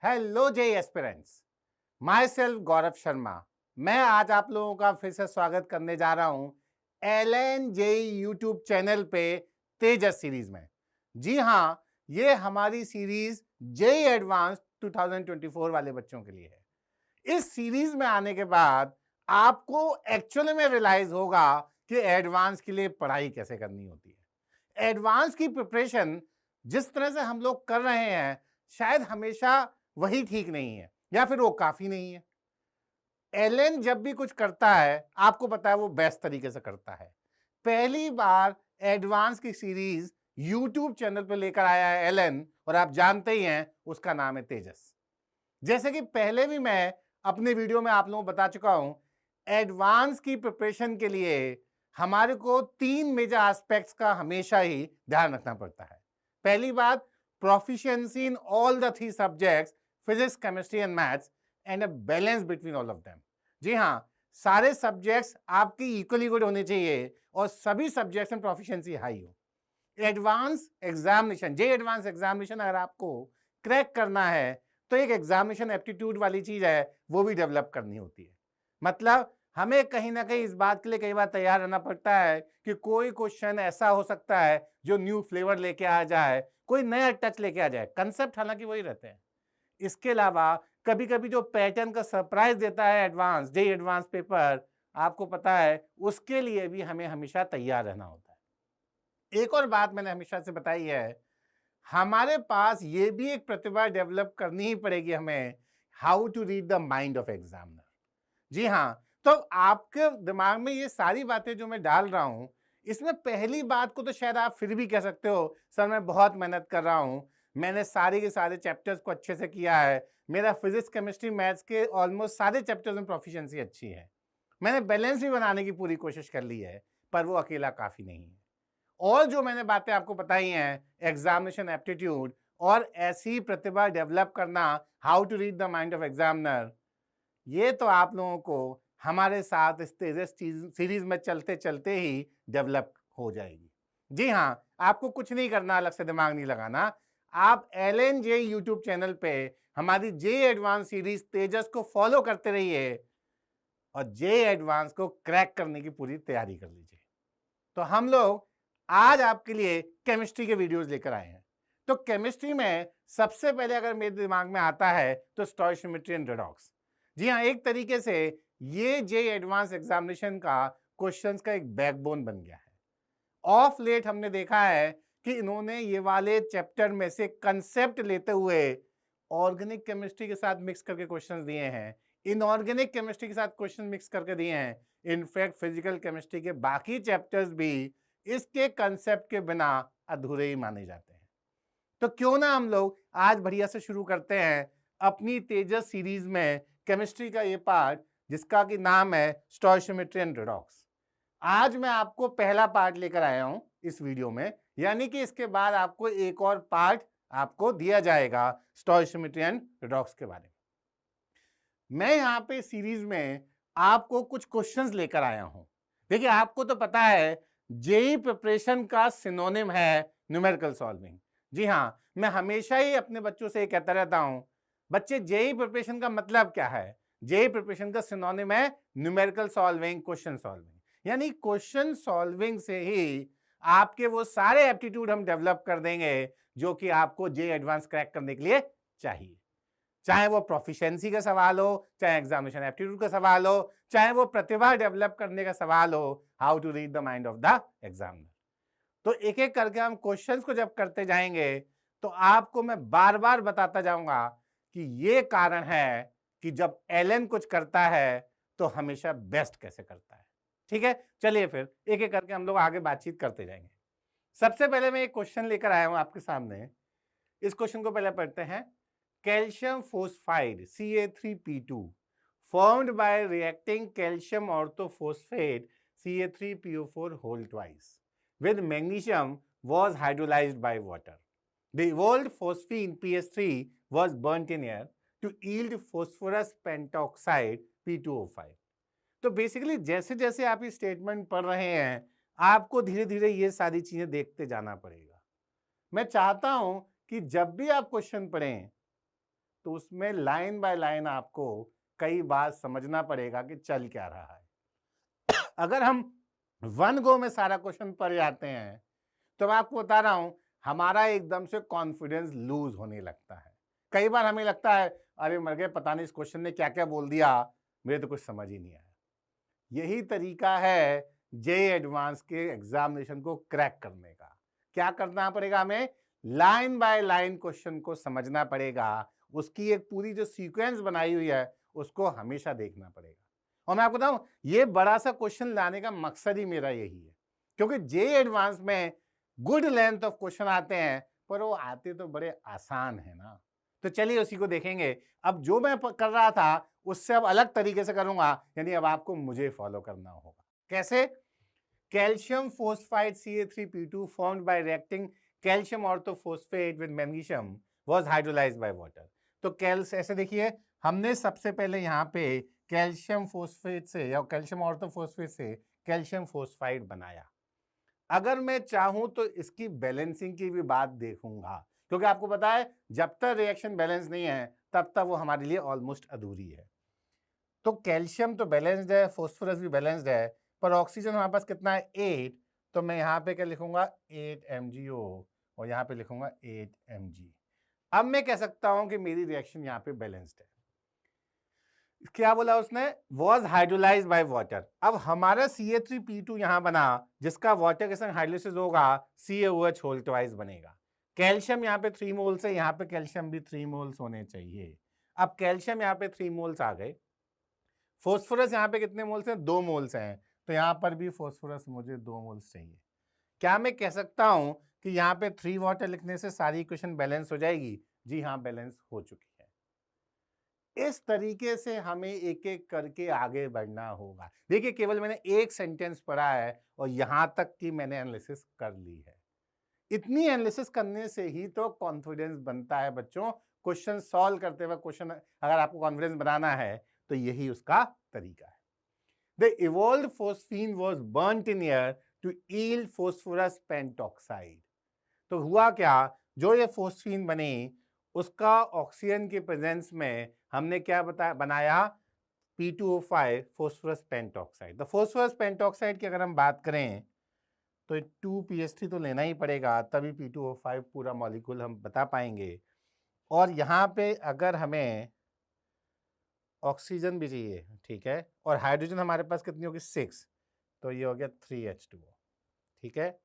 Hello JEE aspirants, myself Gaurav Sharma. मैं आज आप लोगों का फिर से स्वागत करने जा रहा हूं एल जे यूट्यूब चैनल पे तेजस सीरीज में। जी हाँ, ये हमारी सीरीज जे एडवांस 2024 वाले बच्चों के लिए है। इस सीरीज में आने के बाद आपको एक्चुअली में रियलाइज होगा कि एडवांस के लिए पढ़ाई कैसे करनी होती है। एडवांस की प्रिपरेशन जिस तरह से हम लोग कर रहे हैं, शायद हमेशा वही ठीक नहीं है या फिर वो काफी नहीं है। एलन जब भी कुछ करता है, आपको पता है वो बेस्ट तरीके से करता है। पहली बार एडवांस की सीरीज यूट्यूब चैनल पे लेकर आया है एलन, और आप जानते ही हैं उसका नाम है तेजस। जैसे कि पहले भी मैं अपने वीडियो में आप लोगों को बता चुका हूं, एडवांस की प्रिपरेशन के लिए हमारे को 3 मेजर एस्पेक्ट्स का हमेशा ही ध्यान रखना पड़ता है। पहली बात, proficiency in all the 3 subjects, physics, chemistry and maths, and a balance between all of them. जी हाँ, सारे सब्जेक्ट्स आपकी इक्वली गुड होने चाहिए और सभी सब्जेक्ट्स में प्रोफिशिएंसी हाई हो। एडवांस एग्जामिनेशन, जे एडवांस एग्जामिनेशन अगर आपको क्रैक करना है तो एक एग्जामिनेशन एप्टीट्यूड वाली चीज है, वो भी डेवलप करनी होती है। मतलब हमें कहीं ना कहीं इस बात के लिए कई बार तैयार रहना पड़ता है कि कोई क्वेश्चन ऐसा हो सकता है जो न्यू फ्लेवर लेके आ जाए, कोई नया टच लेके आ जाए। कंसेप्ट हालांकि वही रहते हैं। इसके अलावा कभी कभी जो पैटर्न का सरप्राइज देता है एडवांस जे एडवांस पेपर, आपको पता है उसके लिए भी हमें हमेशा तैयार रहना होता है। एक और बात मैंने हमेशा से बताई है, हमारे पास ये भी एक प्रतिभा डेवलप करनी ही पड़ेगी हमें, how to read the mind of examiner. जी हाँ, तो आपके दिमाग में ये सारी बातें जो मैं डाल रहा हूं, इसमें पहली बात को तो शायद आप फिर भी कह सकते हो सर मैं बहुत मेहनत कर रहा हूं, मैंने सारे के सारे चैप्टर्स को अच्छे से किया है, मेरा फिजिक्स केमिस्ट्री मैथ्स के ऑलमोस्ट सारे चैप्टर्स में प्रोफिशिएंसी अच्छी है, मैंने बैलेंस भी बनाने की पूरी कोशिश कर ली है, पर वो अकेला काफी नहीं है। और जो मैंने बातें आपको बताई हैं, एग्जामिनेशन एप्टीट्यूड और ऐसी प्रतिभा डेवलप करना, how to read the mind of examiner, ये तो आप लोगों को हमारे साथ इस तेजस सीरीज में चलते चलते ही डेवलप हो जाएगी। जी हाँ, आपको कुछ नहीं करना, अलग से दिमाग नहीं लगाना। आप एल जे यूट्यूब चैनल पे हमारी जे एडवांस सीरीज तेजस को फॉलो करते रहिए और जे एडवांस को क्रैक करने की पूरी तैयारी कर लीजिए। तो हम लोग आज आपके लिए केमिस्ट्री के वीडियोस लेकर आए हैं। तो केमिस्ट्री में सबसे पहले अगर मेरे दिमाग में आता है तो स्टोइचियोमेट्री एंड रेडॉक्स। जी हाँ, एक तरीके से ये जे एडवांस एग्जामिनेशन का क्वेश्चंस का एक बैकबोन बन गया है। ऑफ लेट हमने देखा है कि इन्होंने ये वाले चैप्टर में से कंसेप्ट लेते हुए ऑर्गेनिक केमिस्ट्री के साथ मिक्स करके क्वेश्चंस दिए हैं, इनऑर्गेनिक केमिस्ट्री के साथ क्वेश्चन मिक्स करके दिए हैं। इनफैक्ट फिजिकल केमिस्ट्री के बाकी चैप्टर्स भी इसके कंसेप्ट के बिना अधूरे ही माने जाते हैं। तो क्यों ना हम लोग आज बढ़िया से शुरू करते हैं अपनी तेजस सीरीज में केमिस्ट्री का ये पार्ट, जिसका कि नाम है स्टोइचियोमेट्री एंड रेडॉक्स। आज मैं आपको पहला पार्ट लेकर आया हूं इस वीडियो में, यानी कि इसके बाद आपको एक और पार्ट आपको दिया जाएगा स्टोइचियोमेट्री एंड रेडॉक्स के बारे में। मैं यहाँ पे सीरीज में आपको कुछ क्वेश्चंस लेकर आया हूं। देखिए, आपको तो पता है जेई प्रिपरेशन का सिनोनिम है न्यूमेरिकल सॉल्विंग। जी हाँ, मैं हमेशा ही अपने बच्चों से कहता रहता हूं, बच्चे जेई प्रिपरेशन का मतलब क्या है? जेई प्रिपरेशन का सिनोनिम है न्यूमेरिकल सॉल्विंग, क्वेश्चन सॉल्विंग। यानी क्वेश्चन सॉल्विंग से ही आपके वो सारे एप्टीट्यूड हम डेवलप कर देंगे जो कि आपको जे एडवांस क्रैक करने के लिए चाहिए। चाहे वो प्रोफिशिएंसी का सवाल हो, चाहे एग्जामिनेशन एप्टीट्यूड का सवाल हो, चाहे वो प्रतिभा डेवलप करने का सवाल हो, how to read the mind of the examiner. तो एक एक करके हम क्वेश्चंस को जब करते जाएंगे तो आपको मैं बार बार बताता जाऊंगा कि ये कारण है कि जब एलन कुछ करता है तो हमेशा बेस्ट कैसे करता है। ठीक है, चलिए फिर एक एक करके हम लोग आगे बातचीत करते जाएंगे। सबसे पहले मैं एक क्वेश्चन लेकर आया हूं आपके सामने। इस क्वेश्चन को पहले पढ़ते हैं। Calcium phosphide Ca3P2 formed by reacting calcium orthophosphate Ca3PO4 whole twice with magnesium was hydrolyzed by water. The evolved phosphine PS3 was burnt in air to yield phosphorus pentoxide P2O5. तो basically जैसे जैसे आप ये statement पढ़ रहे हैं, आपको धीरे धीरे ये सारी चीजें देखते जाना पड़ेगा। मैं चाहता हूं कि जब भी आप क्वेश्चन पढ़ें तो उसमें लाइन बाय लाइन आपको कई बार समझना पड़ेगा कि चल क्या रहा है। अगर हम वन गो में सारा क्वेश्चन पढ़ जाते हैं तो मैं आपको बता रहा हूं हमारा एकदम से कॉन्फिडेंस लूज होने लगता है। कई बार हमें लगता है अरे मर गए, पता नहीं इस क्वेश्चन ने क्या क्या बोल दिया, मेरे तो कुछ समझ ही नहीं आया। यही तरीका है जे एडवांस के एग्जामिनेशन को क्रैक करने का। क्या करना पड़ेगा, हमें लाइन बाय लाइन क्वेश्चन को समझना पड़ेगा, उसकी एक पूरी जो सीक्वेंस बनाई हुई है उसको हमेशा देखना पड़ेगा। और मैं आपको बताऊं ये बड़ा सा क्वेश्चन लाने का मकसद ही मेरा यही है, क्योंकि जे एडवांस में गुड लेंथ ऑफ क्वेश्चन आते हैं पर वो आते तो बड़े आसान है ना। तो चलिए उसी को देखेंगे। अब जो मैं कर रहा था उससे अब अलग तरीके से करूंगा, यानी अब आपको मुझे फॉलो करना होगा। कैसे? Calcium phosphide Ca3P2 formed by reacting calcium orthophosphate with magnesium was hydrolyzed by water। तो ऐसे देखिए, हमने सबसे पहले यहाँ पे कैल्शियम फोस्फेट से या कैल्शियम ऑर्थोफोस्फेट से कैल्शियम फोस्फाइड बनाया। अगर मैं चाहूं तो इसकी बैलेंसिंग की भी बात देखूंगा, क्योंकि आपको पता है जब तक रिएक्शन बैलेंस नहीं है तब तक वो हमारे लिए ऑलमोस्ट अधूरी है। तो कैल्शियम तो बैलेंस्ड है, फोस्फोरस भी बैलेंस्ड है, पर ऑक्सीजन हमारे पास कितना है 8, तो मैं यहाँ पे क्या लिखूंगा 8 MgO और यहाँ पे लिखूंगा 8 Mg। अब मैं कह सकता हूं कि मेरी रिएक्शन यहाँ पे बैलेंस्ड है। क्या बोला उसने? Was hydrolyse by water. अब हमारा Ca3P2 यहां बना जिसका वाटर के संग हाइड्रोलिसिस होगा CaOH होल ट्वाइस बनेगा। कैल्शियम यहाँ पे 3 मोल्स है, यहाँ पे कैल्शियम भी 3 मोल्स होने चाहिए। अब कैल्शियम यहाँ पे 3 मोल्स आ गए। फोस्फोरस यहाँ पे कितने मोल्स हैं? 2 मोल्स हैं, तो यहाँ पर भी फोस्फोरस मुझे 2 मोल्स चाहिए। क्या मैं कह सकता हूं कि यहाँ पे 3 वाटर लिखने से सारी इक्वेशन बैलेंस हो जाएगी? जी हाँ, बैलेंस हो चुकी है। इस तरीके से हमें एक एक करके आगे बढ़ना होगा। देखिए केवल मैंने एक सेंटेंस पढ़ा है और यहां तक की मैंने एनालिसिस कर ली है। इतनी एनालिसिस करने से ही तो कॉन्फिडेंस बनता है बच्चों। क्वेश्चन सॉल्व करते हुए क्वेश्चन अगर आपको कॉन्फिडेंस बनाना है तो यही उसका तरीका है। The evolved phosphine was burnt in air to yield phosphorus pentoxide. तो हुआ क्या, जो ये फोस्फीन बनी उसका ऑक्सीजन के प्रेजेंस में हमने क्या बनाया P2O5 फोस्फोरस पेंटॉक्साइड। तो फोस्फोरस पेंटॉक्साइड की अगर हम बात करें तो 2PH3 तो लेना ही पड़ेगा, तभी P2O5 पूरा मॉलिक्यूल हम बता पाएंगे। और यहाँ पे अगर हमें ऑक्सीजन भी चाहिए, ठीक है, और हाइड्रोजन हमारे पास कितनी होगी 6, तो ये हो गया 3H2O, ठीक है।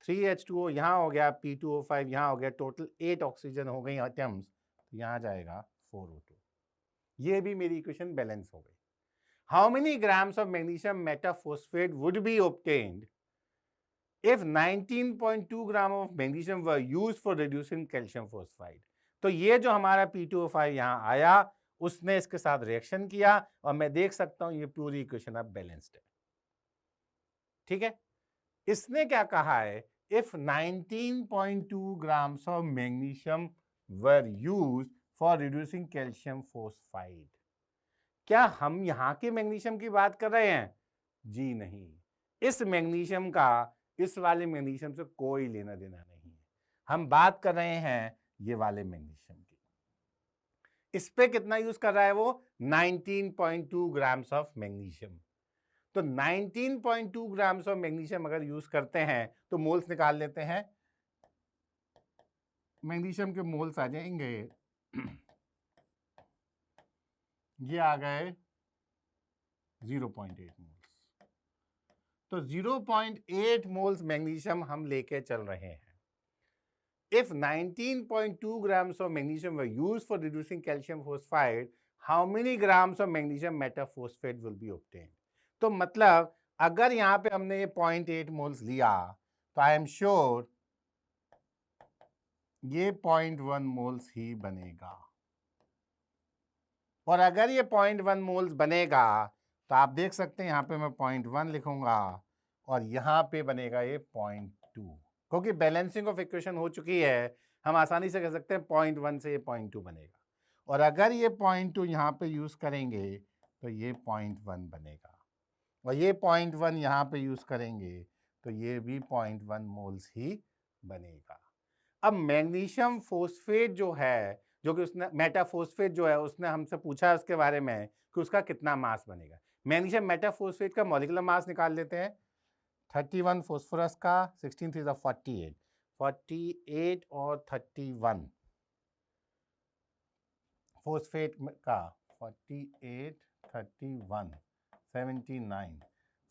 3H2O यहाँ हो गया, P2O5 यहाँ हो गया, टोटल 8 ऑक्सीजन हो गई एटम्स, तो यहाँ जाएगा 4O2। ये भी मेरी इक्वेशन बैलेंस हो गई। How many grams of magnesium metaphosphate would be obtained if 19.2 gram of magnesium were used for reducing calcium phosphide. तो ये जो हमारा P2O5 यहाँ आया उसने इसके साथ रिएक्शन किया और मैं देख सकता हूं ये पूरी इक्वेशन अब बैलेंस्ड है, ठीक है। इसने क्या कहा है, if 19.2 grams of magnesium were used for reducing calcium phosphide. क्या हम यहां के मैग्नीशियम की बात कर रहे हैं? जी नहीं, इस मैग्नीशियम का इस वाले मैग्नीशियम से कोई लेना देना नहीं है। हम बात कर रहे हैं ये वाले मैग्नीशियम की। इस पे कितना यूज कर रहा है वो? 19.2 ग्राम्स ऑफ मैग्नीशियम। तो 19.2 ग्राम्स ऑफ मैग्नीशियम अगर यूज करते हैं तो मोल्स निकाल लेते हैं। मैग्नीशियम के मोल्स आ जाएंगे ये आ गए 0.8 मोल्स। तो 0.8 मोल्स मैग्नीशियम हम लेके चल रहे हैं। If 19.2 grams of magnesium were used for reducing calcium phosphide, how many grams of magnesium metaphosphate will be obtained? तो मतलब अगर यहाँ पे हमने ये 0.8 मोल्स लिया तो आई एम श्योर ये 0.1 मोल्स ही बनेगा। और अगर ये 0.1 मोल्स बनेगा तो आप देख सकते हैं यहाँ पे मैं 0.1 लिखूंगा और यहाँ पे बनेगा ये 0.2, क्योंकि बैलेंसिंग ऑफ इक्वेशन हो चुकी है। हम आसानी से कह सकते हैं 0.1 से ये 0.2 बनेगा। और अगर ये 0.2 यहाँ पे यूज करेंगे तो ये 0.1 बनेगा, और ये 0.1 यहाँ पे यूज करेंगे तो ये भी 0.1 मोल्स ही बनेगा। अब मैग्नीशियम फोस्फेट जो है जो कि उसने मेटाफॉस्फेट जो है उसने हमसे पूछा है उसके बारे में कि उसका कितना मास बनेगा। मैग्नीशियम मेटाफॉस्फेट का मॉलिक्यूलर मास निकाल लेते हैं। 31 फॉस्फोरस का, 16 3 48, 48 और 31 फॉस्फेट का, 48 31 79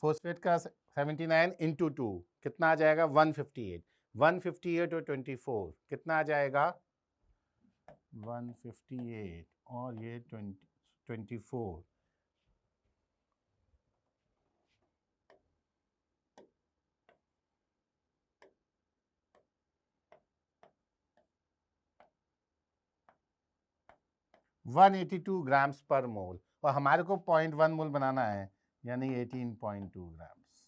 फॉस्फेट का 79 इंटू 2 कितना आ जाएगा 158, 158 और 24 कितना आ जाएगा 158 और ये 24 182 ग्राम्स पर मोल, और हमारे को 0.1 मोल बनाना है यानी 18.2 ग्राम्स।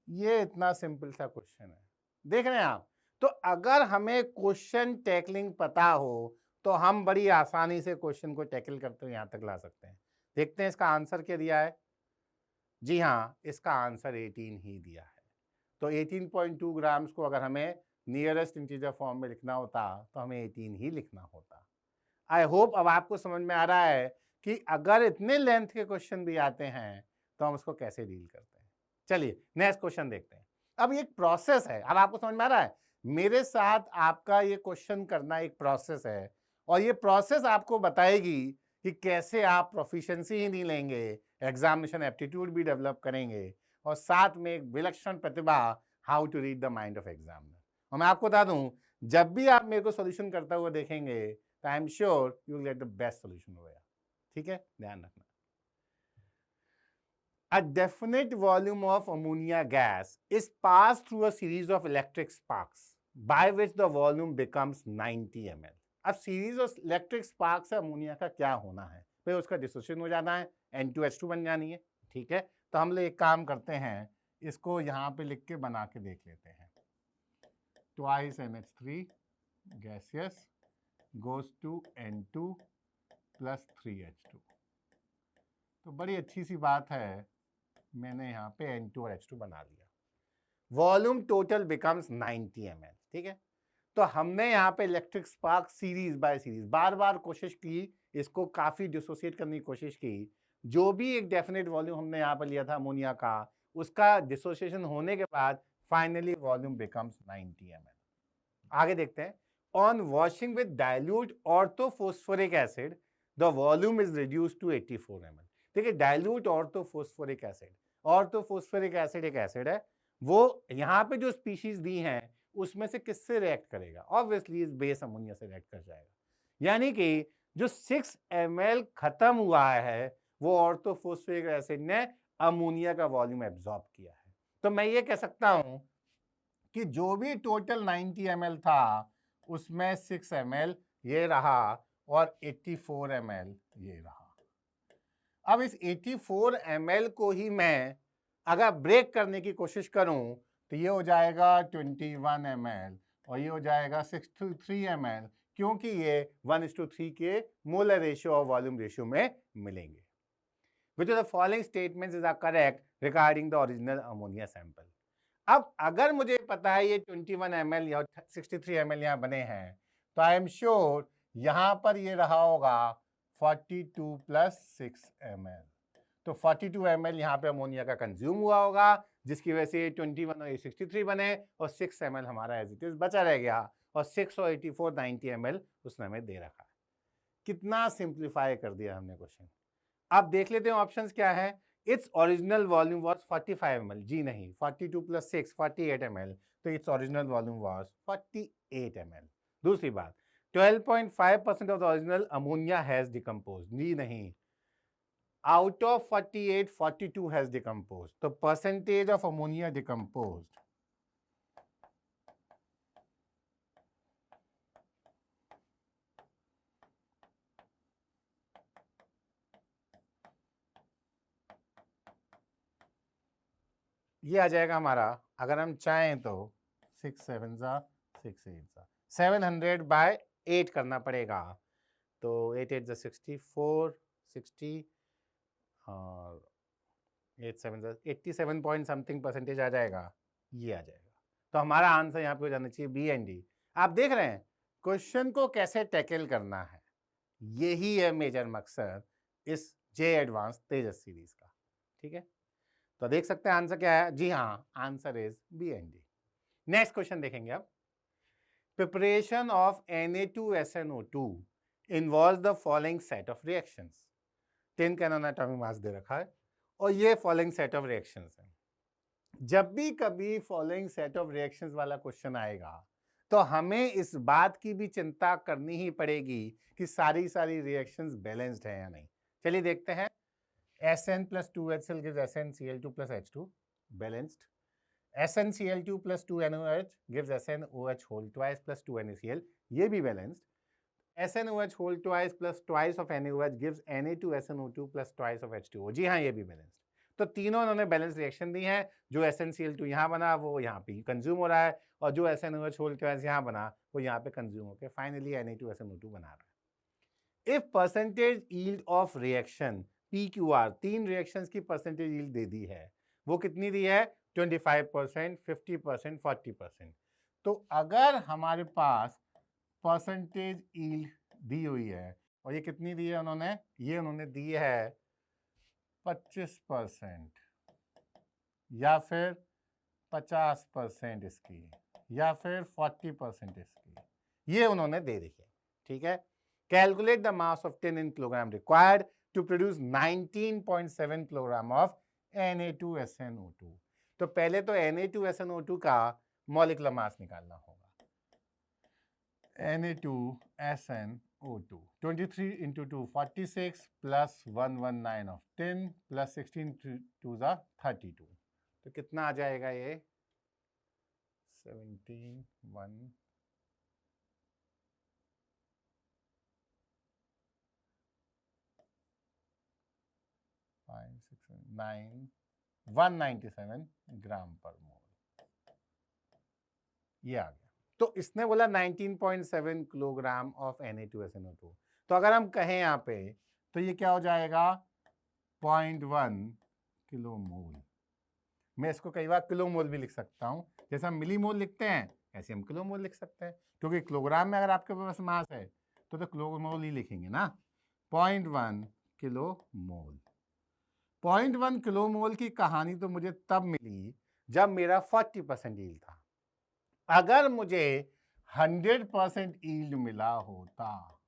ये इतना सिंपल सा क्वेश्चन है, देख रहे हैं आप। तो अगर हमें क्वेश्चन टैकलिंग पता हो तो हम बड़ी आसानी से क्वेश्चन को टैकल करते हुए यहाँ तक ला सकते हैं। देखते हैं इसका आंसर क्या दिया है। जी हाँ, इसका आंसर 18 ही दिया है। तो 18.2 ग्राम्स को अगर हमें नियरेस्ट इंटीजर फॉर्म में लिखना होता तो हमें 18 ही लिखना होता। आई होप अब आपको समझ में आ रहा है कि अगर इतने लेंथ के क्वेश्चन भी आते हैं तो हम उसको कैसे डील करते हैं। चलिए नेक्स्ट क्वेश्चन देखते हैं। अब ये एक प्रोसेस है, अब आपको समझ में आ रहा है, मेरे साथ आपका ये क्वेश्चन करना एक प्रोसेस है, और ये प्रोसेस आपको बताएगी कि कैसे आप प्रोफिशिएंसी ही नहीं लेंगे, एग्जामिनेशन एप्टीट्यूड भी डेवलप करेंगे, और साथ में एक विलक्षण प्रतिभा, how to read the mind of examiner. और मैं आपको बता दूं, जब भी आप मेरे को सोल्यूशन करता हुआ देखेंगे तो I am sure you will get the best solution होगा। ठीक है, ध्यान रखना। A definite volume of ammonia gas is passed through a series of electric sparks by which the volume becomes 90 ml. अब सीरीज ऑफ इलेक्ट्रिक स्पार्क से ammonia का क्या होना है, फिर उसका डिसोसिएशन हो जाना है, N2H2 बन जानी है। ठीक है, तो हम लोग एक काम करते हैं, इसको यहाँ पे लिख के बना के देख लेते हैं। Twice NH3 gaseous goes to N2 plus 3H2। तो बड़ी अच्छी सी बात है, मैंने यहाँ पे N2 और H2 बना लिया। Volume total becomes 90 ml। ठीक है, तो हमने यहाँ पे electric spark series by series बार बार कोशिश की, इसको काफी डिसोसिएट करने की कोशिश की। जो भी एक डेफिनेट वॉल्यूम हमने यहाँ पर लिया था अमोनिया का, उसका डिसोसिएशन होने के बाद फाइनली वॉल्यूम बिकम्स 90 ml। आगे देखते हैं। On washing with dilute orthophosphoric acid the volume is reduced to 84 ml। देखिए dilute orthophosphoric acid, orthophosphoric acid एक एसिड है, वो यहाँ पे जो स्पीशीज दी हैं उसमें से किससे रिएक्ट करेगा, ऑब्वियसली इस बेस अमोनिया से रिएक्ट कर जाएगा। यानी कि जो 6 ml खत्म हुआ है वो ऑर्थोफॉस्फोरिक एसिड ने अमोनिया का वॉल्यूम एब्जॉर्ब किया है। तो मैं ये कह सकता हूं कि जो भी टोटल 90 ml था उसमें 6 ml ये रहा और 84 ml ये रहा। अब इस 84 ml को ही मैं अगर ब्रेक करने की कोशिश करूं तो ये हो जाएगा 21 ml और ये हो जाएगा 63 ml, क्योंकि ये 1:3 के मोलर रेशियो और वॉल्यूम रेशियो में मिलेंगे। Which of the following statements is correct regarding the original ammonia sample? अब अगर मुझे पता है ये 21 ml या 63 ml यहाँ बने हैं तो आई एम श्योर यहाँ पर ये रहा होगा 42 प्लस 6 ml। तो 42 ml यहाँ पे अमोनिया का कंज्यूम हुआ होगा, जिसकी वजह से 21 और 63 बने और 6 ml हमारा एज इट इज बचा रह गया, और 6 और 84 90 ml उसने हमें दे रखा है। कितना सिंप्लीफाई कर दिया हमने क्वेश्चन। अब देख लेते हैं ऑप्शंस क्या है। It's original volume was 45 ml, जी नहीं, 42 प्लस 6 48 ml, तो it's original volume was 48 ml। दूसरी बात, 12.5% of the original ammonia has decomposed, जी नहीं, out of 48 42 has decomposed, तो percentage of ammonia decomposed ये आ जाएगा हमारा, अगर हम चाहें तो 6 7 6 8 700/8 करना पड़ेगा, तो 8 8 64 60 और 8 7 87 पॉइंट समथिंग परसेंटेज आ जाएगा, ये आ जाएगा। तो हमारा आंसर यहाँ पे हो जाना चाहिए बी एंड डी। आप देख रहे हैं क्वेश्चन को कैसे टैकल करना है, यही है मेजर मकसद इस जे एडवांस तेजस सीरीज का। ठीक है, तो देख सकते हैं आंसर क्या है। जी हाँ, answer is B and D. Next question देखेंगे अब। Preparation of Na2SNO2 involve the following set of reactions. 10 कैनन एटॉमिक मास दे रखा है और ये फॉलोइंग सेट ऑफ रिएक्शंस है। जब भी कभी फॉलोइंग सेट ऑफ रिएक्शंस वाला क्वेश्चन आएगा तो हमें इस बात की भी चिंता करनी ही पड़ेगी कि सारी रिएक्शंस बैलेंस्ड है या नहीं। चलिए देखते हैं। Sn plus 2HCl gives SnCl2 plus H2, balanced. SnCl2 plus 2NOH gives SnOH whole twice plus 2NaCl, ये भी balanced. SnOH whole twice plus twice of NaOH gives Na2SNO2 plus twice of H2O, जी हाँ ये भी balanced। तो तीनों इन्होंने balance reaction दी है। जो SnCl2 यहाँ बना वो यहाँ पे कंज्यूम हो रहा है और जो SnOH whole twice यहाँ बना वो यहाँ पे कंज्यूम होकर फाइनली Na2SNO2 बना रहा है। If percentage yield of reaction PQR, तीन रिएक्शंस की परसेंटेज यील्ड दे दी है, वो कितनी दी है 25%, 50%, 40%। तो अगर हमारे पास परसेंटेज यील्ड दी हुई है और ये कितनी दी है उन्होंने, ये उन्होंने दी है 25% या फिर 50% इसकी या फिर 40% इसकी, ये उन्होंने दे दी है। ठीक है, calculate the mass of 10 in kilogram required to produce 19.7 kilogram of Na2SNO2। तो पहले तो Na2SNO2 का मॉलिक्यूलर मास निकालना होगा। Na2SNO2 23 into 2 46 plus 119 of 10 plus 16 2 32। तो कितना आ जाएगा ये 17 1 5 6 9 197 ग्राम पर मोल, ये आ गया। तो इसने बोला 19.7 किलोग्राम ऑफ Na2SNO2। तो अगर हम कहें यहाँ पे तो ये क्या हो जाएगा 0.1 किलो मोल। मैं इसको कई बार किलो मोल भी लिख सकता हूँ, जैसे हम मिली मोल लिखते हैं ऐसे हम किलो मोल लिख सकते हैं, क्योंकि किलोग्राम में अगर आपके पास मास है तो किलो मोल ही लिखेंगे ना। 0.1 किलो मोल। 0.1 किलो मोल की कहानी तो मुझे तब मिली जब मेरा 40% यील्ड था। अगर मुझे 100% यील्ड मिला होता,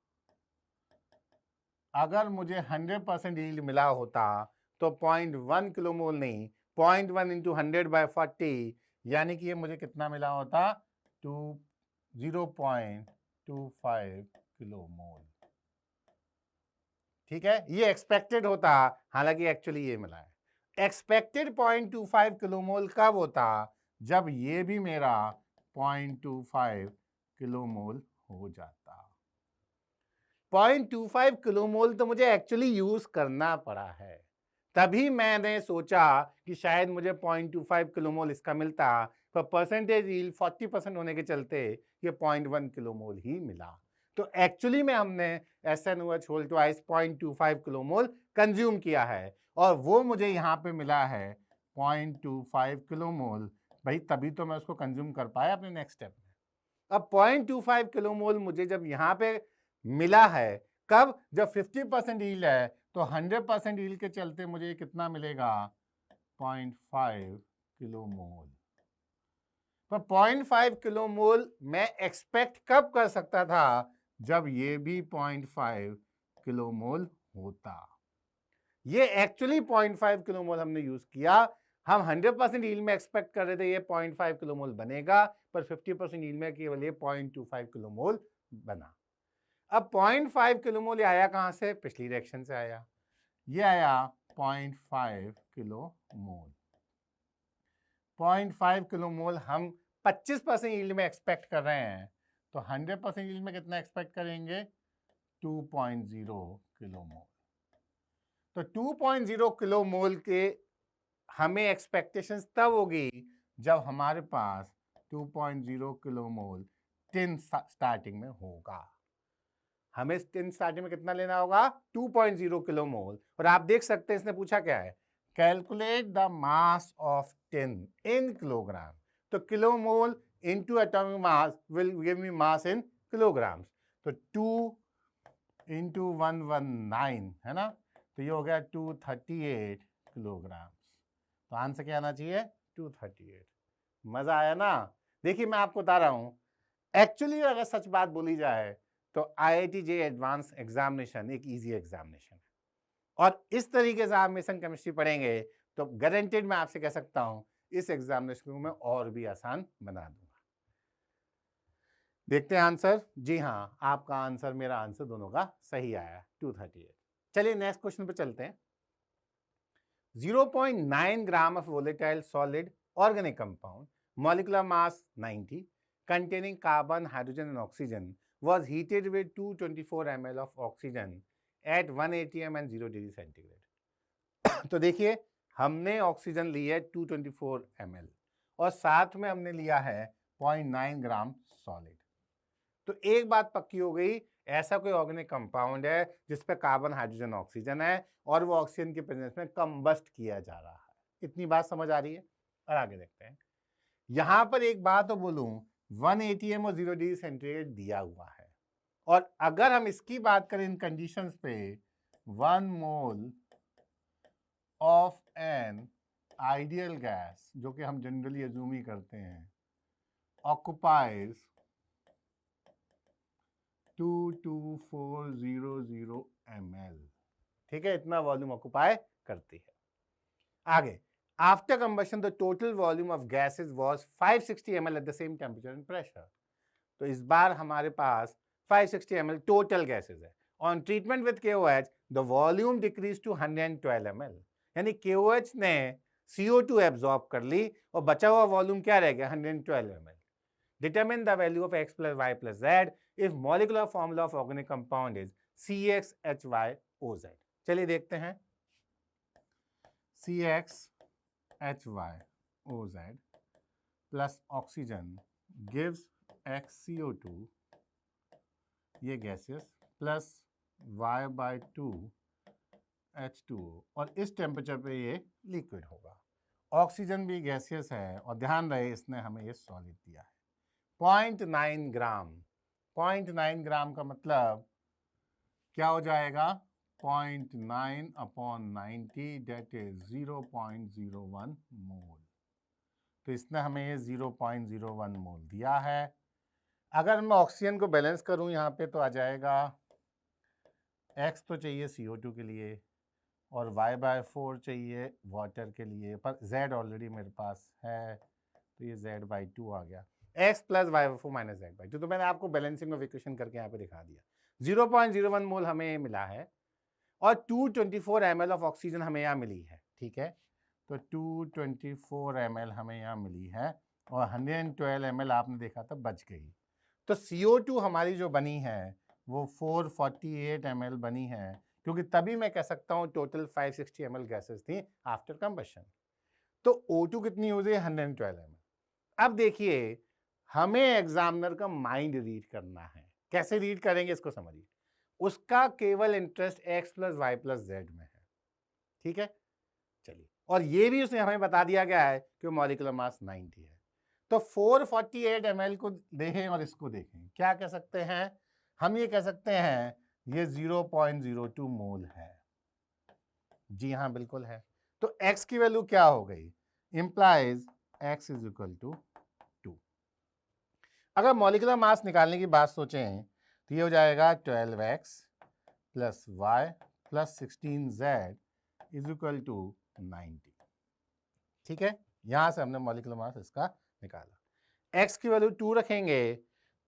अगर मुझे 100% यील्ड मिला होता तो 0.1 किलो मोल नहीं 0.1 इंटू 100/40, यानी कि ये मुझे कितना मिला होता 0.25 किलो मोल। ठीक है, ये एक्सपेक्टेड होता, हालांकि एक्चुअली ये मिला है। एक्सपेक्टेड 0.25 किलो मोल कब होता, जब ये भी मेरा 0.25 किलो मोल हो जाता। 0.25 किलो मोल तो मुझे एक्चुअली यूज करना पड़ा है, तभी मैंने सोचा कि शायद मुझे 0.25 किलो मोल इसका मिलता, पर परसेंटेज यील्ड 40% होने के चलते ये 0.1 किलो मोल ही मिला। तो एक्चुअली में हमने SnOH whole twice 0.25 kilo mole consume किया है और वो मुझे यहाँ पे मिला है 0.25 किलो मोल। भाई तभी तो मैं उसको कंज्यूम कर पाया अपने नेक्स्ट स्टेप में। अब 0.25 किलो मोल मुझे जब यहाँ पे मिला है, कब, जब 50% यील्ड है, तो 100% यील्ड के चलते मुझे कितना मिलेगा 0.5 किलो मोल। पर 0.5 किलो मोल मैं एक्सपेक्ट कब कर सकता था, जब ये भी 0.5 किलो मोल होता। ये एक्चुअली 0.5 किलो मोल हमने यूज किया। हम 100% यील्ड में एक्सपेक्ट कर रहे थे ये 0.5 किलो मोल बनेगा, पर 50% यील्ड में केवल ये 0.25 किलो मोल बना। अब 0.5 किलो मोल आया कहां से, पिछली रिएक्शन से आया। ये आया 0.5 किलो मोल। 0.5 किलो मोल हम 25% यील्ड में एक्सपेक्ट कर रहे हैं, तो 100% यील्ड में कितना एक्सपेक्ट करेंगे 2.0 किलो मोल। तो 2.0 किलो मोल के हमें एक्सपेक्टेशंस तब होगी जब हमारे पास 2.0 किलो मोल टिन स्टार्टिंग में होगा। हमें टिन स्टार्टिंग में कितना लेना होगा 2.0 किलो मोल। और आप देख सकते हैं इसने पूछा क्या है, calculate the mass of tin in kilogram. तो kilo mole into atomic mass will give me mass in kilograms. तो 2 इंटू 119 है ना, तो ये हो गया 238 किलोग्राम्स। तो आंसर क्या आना चाहिए? 238। मजा आया ना? देखिए मैं आपको बता रहा हूं, एक्चुअली अगर सच बात बोली जाए तो IIT JEE एडवांस एग्जामिनेशन एक इजी एग्जामिनेशन है, और इस तरीके से आप मिशन केमिस्ट्री पढ़ेंगे तो गारंटेड मैं आपसे कह सकता हूं इस एग्जामिनेशन को मैं और भी आसान बना दूंगा। देखते हैं आंसर। जी हाँ, आपका आंसर मेरा आंसर दोनों का सही आया, 238। चलिए नेक्स्ट क्वेश्चन पे चलते हैं। 0.9 ग्राम of volatile solid organic compound, molecular mass 90, containing carbon, hydrogen and oxygen, was heated with 224 ml of oxygen at 1 atm and 0 degree centigrade. तो देखिए हमने ऑक्सीजन ली है 224 ml और साथ में हमने लिया है 0.9 ग्राम सॉलिड। तो एक बात पक्की हो गई, ऐसा कोई ऑर्गेनिक कंपाउंड है जिसपे कार्बन, हाइड्रोजन, ऑक्सीजन है और वो ऑक्सीजन की प्रेजेंस में कंबस्ट किया जा रहा है। इतनी बात समझ आ रही है? और आगे देखते हैं। यहां पर एक बात तो बोलूं, 1 atm और 0 डिग्री सेंटीग्रेड दिया हुआ है, और अगर हम इसकी बात करें इन कंडीशंस पे, 1 mole of an ideal gas, जो कि हम जनरली अज्यूम ही करते हैं, ऑक्युपाइज 22400 ml। ठीक है, इतना वॉल्यूम ऑक्युपाई करती है। आगे, after combustion the total volume of gases was 560 ml at the same temperature and pressure. तो इस बार हमारे पास 560 ml टोटल गैसेस है। On treatment with KOH the volume decrease to 112 ml, यानी KOH ने CO2 एब्जॉर्ब कर ली और बचा हुआ वॉल्यूम क्या रह गया? 112 ml। Determine the value of x plus y plus z if molecular formula of organic compound is CXHYOZ। चलिए देखते हैं। CXHYOZ plus oxygen gives XCO2, ये गैसेस, प्लस y/2 H2O, और इस टेम्परेचर पे ये लिक्विड होगा। ऑक्सीजन भी गैसियस है, और ध्यान रहे इसने हमें ये सॉलिड दिया है। 0.9 ग्राम, 0.9 ग्राम का मतलब क्या हो जाएगा? 0.9/90 डेट इज 0.01 मोल। तो इसने हमें ये 0.01 मोल दिया है। अगर मैं ऑक्सीजन को बैलेंस करूं यहाँ पे तो आ जाएगा, X तो चाहिए CO2 के लिए और y/4 चाहिए वाटर के लिए, पर Z ऑलरेडी मेरे पास है तो ये Z/2 आ गया। x plus y/4 minus Z/2, तो मैंने आपको बैलेंसिंग ऑफ इक्वेशन करके यहाँ पे दिखा दिया। 0.01 मोल हमें मिला है और 224 ml ऑफ ऑक्सीजन हमें यहाँ मिली है। ठीक है, तो 224 ml हमें यहाँ मिली है और 112 ml आपने देखा था बच गई। तो CO2 हमारी जो बनी है वो 448 ml बनी है, क्योंकि तभी मैं कह सकता हूँ टोटल 560 ml गैसेस थी आफ्टर कंबशन। तो O2 कितनी हो गई? 112 ml। अब देखिए हमें एग्जामिनर का माइंड रीड करना है। कैसे रीड करेंगे इसको समझिए। उसका केवल interest x plus y plus z में है। ठीक है, चलिए, और ये भी उसने हमें बता दिया गया है कि मॉलिक्यूलर मास 90 है। तो 448 ml को देखें और इसको देखें, क्या कह सकते हैं हम? ये कह सकते हैं ये 0.02 मोल है। जी हाँ, बिल्कुल है। तो x की वैल्यू क्या हो गई? Implies x is equal to 2। अगर मॉलिक्यूलर मास निकालने की बात सोचें तो ये हो जाएगा 12x plus y plus 16z is equal to 90। ठीक है, यहां से हमने मॉलिक्यूलर मास इसका निकाला। x की वैल्यू 2 रखेंगे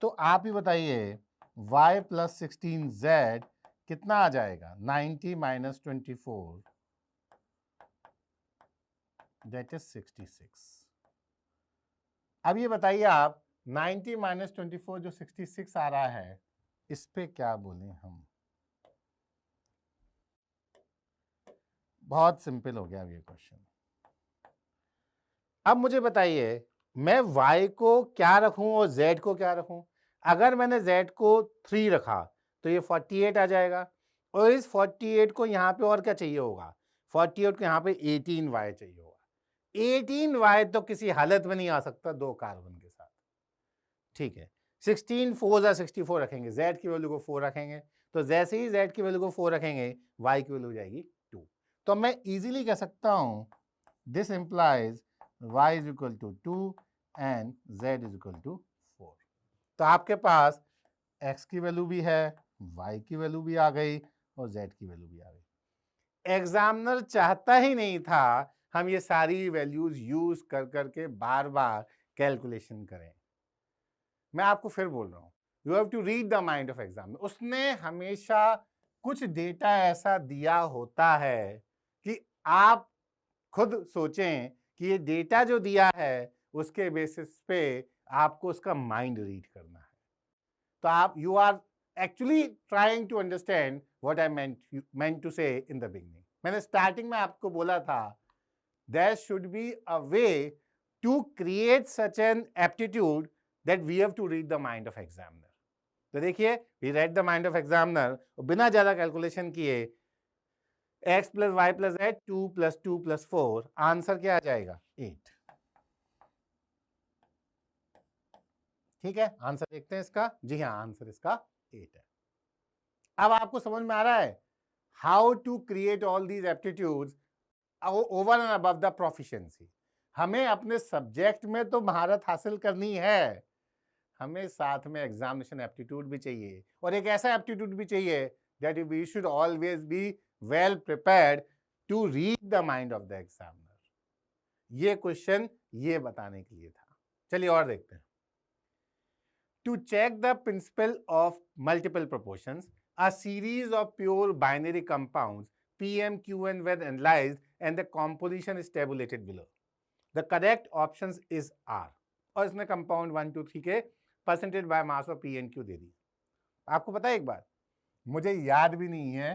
तो आप ही बताइए y प्लस 16z कितना आ जाएगा? 90 माइनस 24 दैट इज 66। अब ये बताइए आप, 90 माइनस 24 जो 66 आ रहा है, इस पे क्या बोलें हम? बहुत सिंपल हो गया अब ये क्वेश्चन। अब मुझे बताइए मैं y को क्या रखूं और z को क्या रखूं? अगर मैंने z को 3 रखा तो ये 48 आ जाएगा, और इस 48 को यहाँ पे और क्या चाहिए होगा? 48 को यहाँ पे 18y चाहिए होगा। 18y तो किसी हालत में नहीं आ सकता 2 कार्बन के साथ। ठीक है, 16 4 या 64 रखेंगे, z की वैल्यू को 4 रखेंगे, तो जैसे ही z की वैल्यू को 4 रखेंगे y की वैल्यू हो जाएगी 2। तो मैं इजीली कह सकता हूं this implies y is equal to 2 and z is equal to 4। तो आपके पास x की वैल्यू भी है, y की वैल्यू भी आ गई और z की वैल्यू भी आ गई। एग्जामिनर चाहता ही नहीं था हम ये सारी वैल्यूज यूज कर करके बार बार कैलकुलेशन करें। मैं आपको फिर बोल रहा हूं, you have to read the mind of examiner. उसने हमेशा कुछ डेटा ऐसा दिया होता है कि आप खुद सोचें कि ये डेटा जो दिया है उसके बेसिस पे आपको उसका माइंड रीड करना है। तो आप you are actually trying to understand what I meant to say in the beginning. मैंने स्टार्टिंग में आपको बोला था there should be a way to create such an aptitude that we have to read the mind of examiner. तो देखिए we read the mind of examiner और बिना ज्यादा कैलकुलेशन किए x plus y plus z 2 plus 2 plus 4, answer क्या आ जाएगा 8। ठीक है, आंसर देखते हैं इसका। जी हाँ, आंसर इसका 8 है। अब आपको समझ में आ रहा है how to create all these aptitudes over and above the proficiency. हमें अपने सब्जेक्ट में तो महारत हासिल करनी है, हमें साथ में एग्जामिनेशन एप्टीट्यूड भी चाहिए, और एक ऐसा एप्टीट्यूड भी चाहिए that we should always be well prepared to read the mind of the examiner. ये क्वेश्चन ये बताने के लिए था। चलिए और देखते हैं। To check the principle of multiple proportions, a series of pure binary compounds PM, Q and were analyzed and the composition is tabulated below. The correct options is R। और इसने कंपाउंड 1 2 3 के percentage by mass of P N Q दे दी। आपको पता है एक बात, मुझे याद भी नहीं है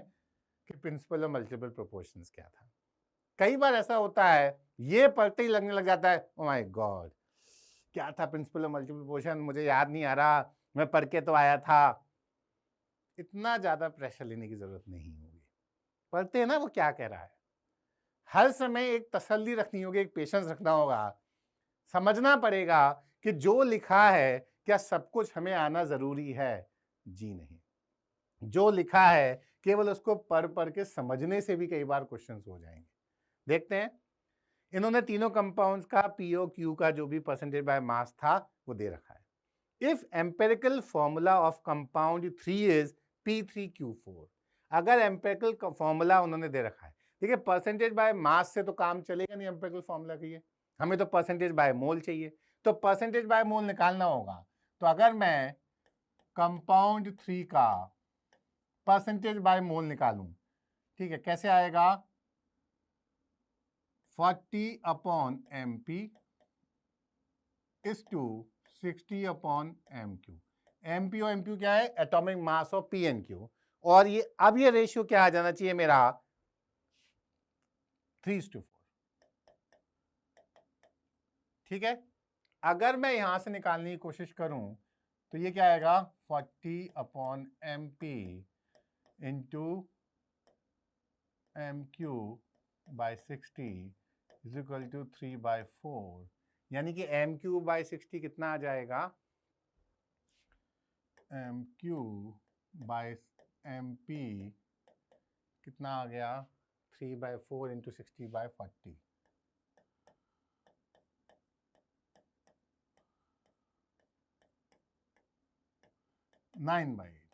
कि प्रिंसिपल ऑफ मल्टीपल प्रोपोर्शंस क्या था। कई बार ऐसा होता है ये पढ़ते ही लगने लग जाता है ओ माय गॉड क्या था प्रिंसिपल ऑफ मल्टीपल प्रोपोर्शन, मुझे याद नहीं आ रहा, मैं पढ़ के तो आया था। इतना ज्यादा प्रेशर लेने की जरूरत नहीं होगी, पढ़ते हैं ना वो क्या कह रहा है। हर समय एक तसल्ली रखनी होगी, एक पेशेंस रखना होगा, समझना पड़ेगा कि जो लिखा है क्या सब कुछ हमें आना जरूरी है। जी नहीं, जो लिखा है केवल उसको पढ़ पढ़ के समझने से भी कई बार क्वेश्चंस हो जाएंगे। देखते हैं, इन्होंने तीनों कंपाउंड्स का पीओ क्यू का जो भी परसेंटेज बाय मास था वो दे रखा है। If empirical formula of compound 3 is P3Q4, अगर एम्पेरिकल फॉर्मूला उन्होंने दे रखा है, देखिए परसेंटेज बाय मास से तो काम चलेगा नहीं एम्पेरिकल फॉर्मूला की, हमें तो परसेंटेज बाय मोल चाहिए, तो परसेंटेज बाय मोल निकालना होगा। तो अगर मैं कंपाउंड 3 का परसेंटेज बाय मोल निकालूं, ठीक है, कैसे आएगा 40 upon MP is to 60 upon MQ। MP और MQ क्या है, एटॉमिक मास ऑफ PNQ, और ये अब ये रेशियो क्या आ जाना चाहिए मेरा 3:4। ठीक है, अगर मैं यहां से निकालने की कोशिश करूं तो ये क्या आएगा 40 upon MP into MQ by 60 is equal to 3/4, यानी कि MQ बाय 60 कितना आ जाएगा, MQ बाय MP कितना आ गया 3/4 इंटू 60/40, 9/8।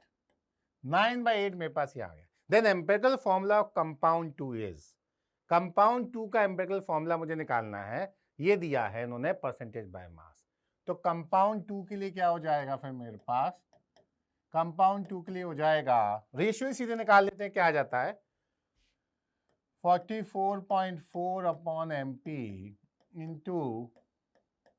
9/8 मेरे पास ये आ गया। Then empirical formula of compound 2 is, compound 2 का एम्पेरिकल फॉर्मूला मुझे निकालना है, ये दिया है इन्होंने परसेंटेज बाय मास। तो कंपाउंड 2 के लिए क्या हो जाएगा, फिर मेरे पास कंपाउंड 2 के लिए हो जाएगा, रेशियो सीधे निकाल लेते हैं, क्या आ जाता है 44.4 अपॉन MP इंटू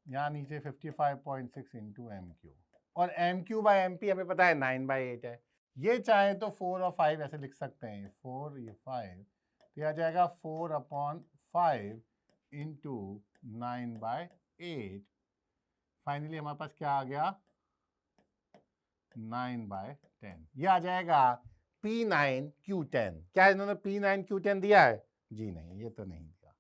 यहाँ नीचे 55.6 इंटू MQ, और MQ बाय MP हमें पता है 9/8 है। ये चाहे तो 4 और 5 ऐसे लिख सकते हैं, 4 ये 5, तो यह आ जाएगा 4 अपॉन 5 इंटू 9/8। फाइनली हमारे पास क्या आ गया 9/10। ये आ जाएगा P9Q10। क्या इन्होंने P9Q10 दिया है, जी नहीं, ये तो नहीं दिया।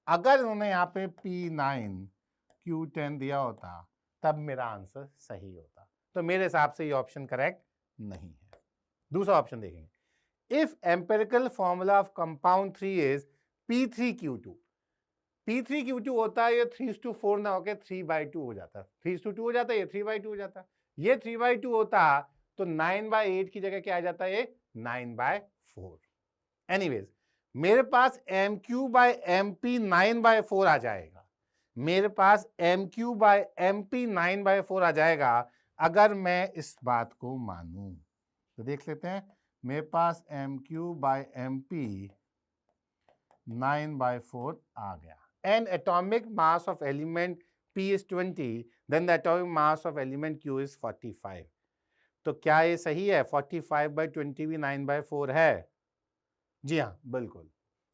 अगर इन्होंने यहाँ पे P9Q10 दिया होता तब मेरा आंसर सही होता। तो मेरे हिसाब से ये ऑप्शन करेक्ट नहीं है। दूसरा ऑप्शन देखेंगे, if empirical formula of compound 3 is P3Q2, P3Q2 होता है, ये 3:4 ना होकर 3/2 हो जाता, 3:2 हो जाता, ये 3/2 हो जाता, ये 3/2 होता तो 9/8 की जगह क्या आ जाता, ये 9/4। एनीवेज मेरे पास MQ/MP 9/4 आ जाएगा, मेरे पास MQ/MP 9/4 आ जाएगा अगर मैं इस बात को मानूं। तो देख लेते हैं, मेरे पास MQ/MP 9/4 आ गया। And atomic mass of element P is 20, then the atomic mass of element Q is 45. तो क्या ये सही है? 45/20 भी 9/4 है? जी हाँ, बिल्कुल।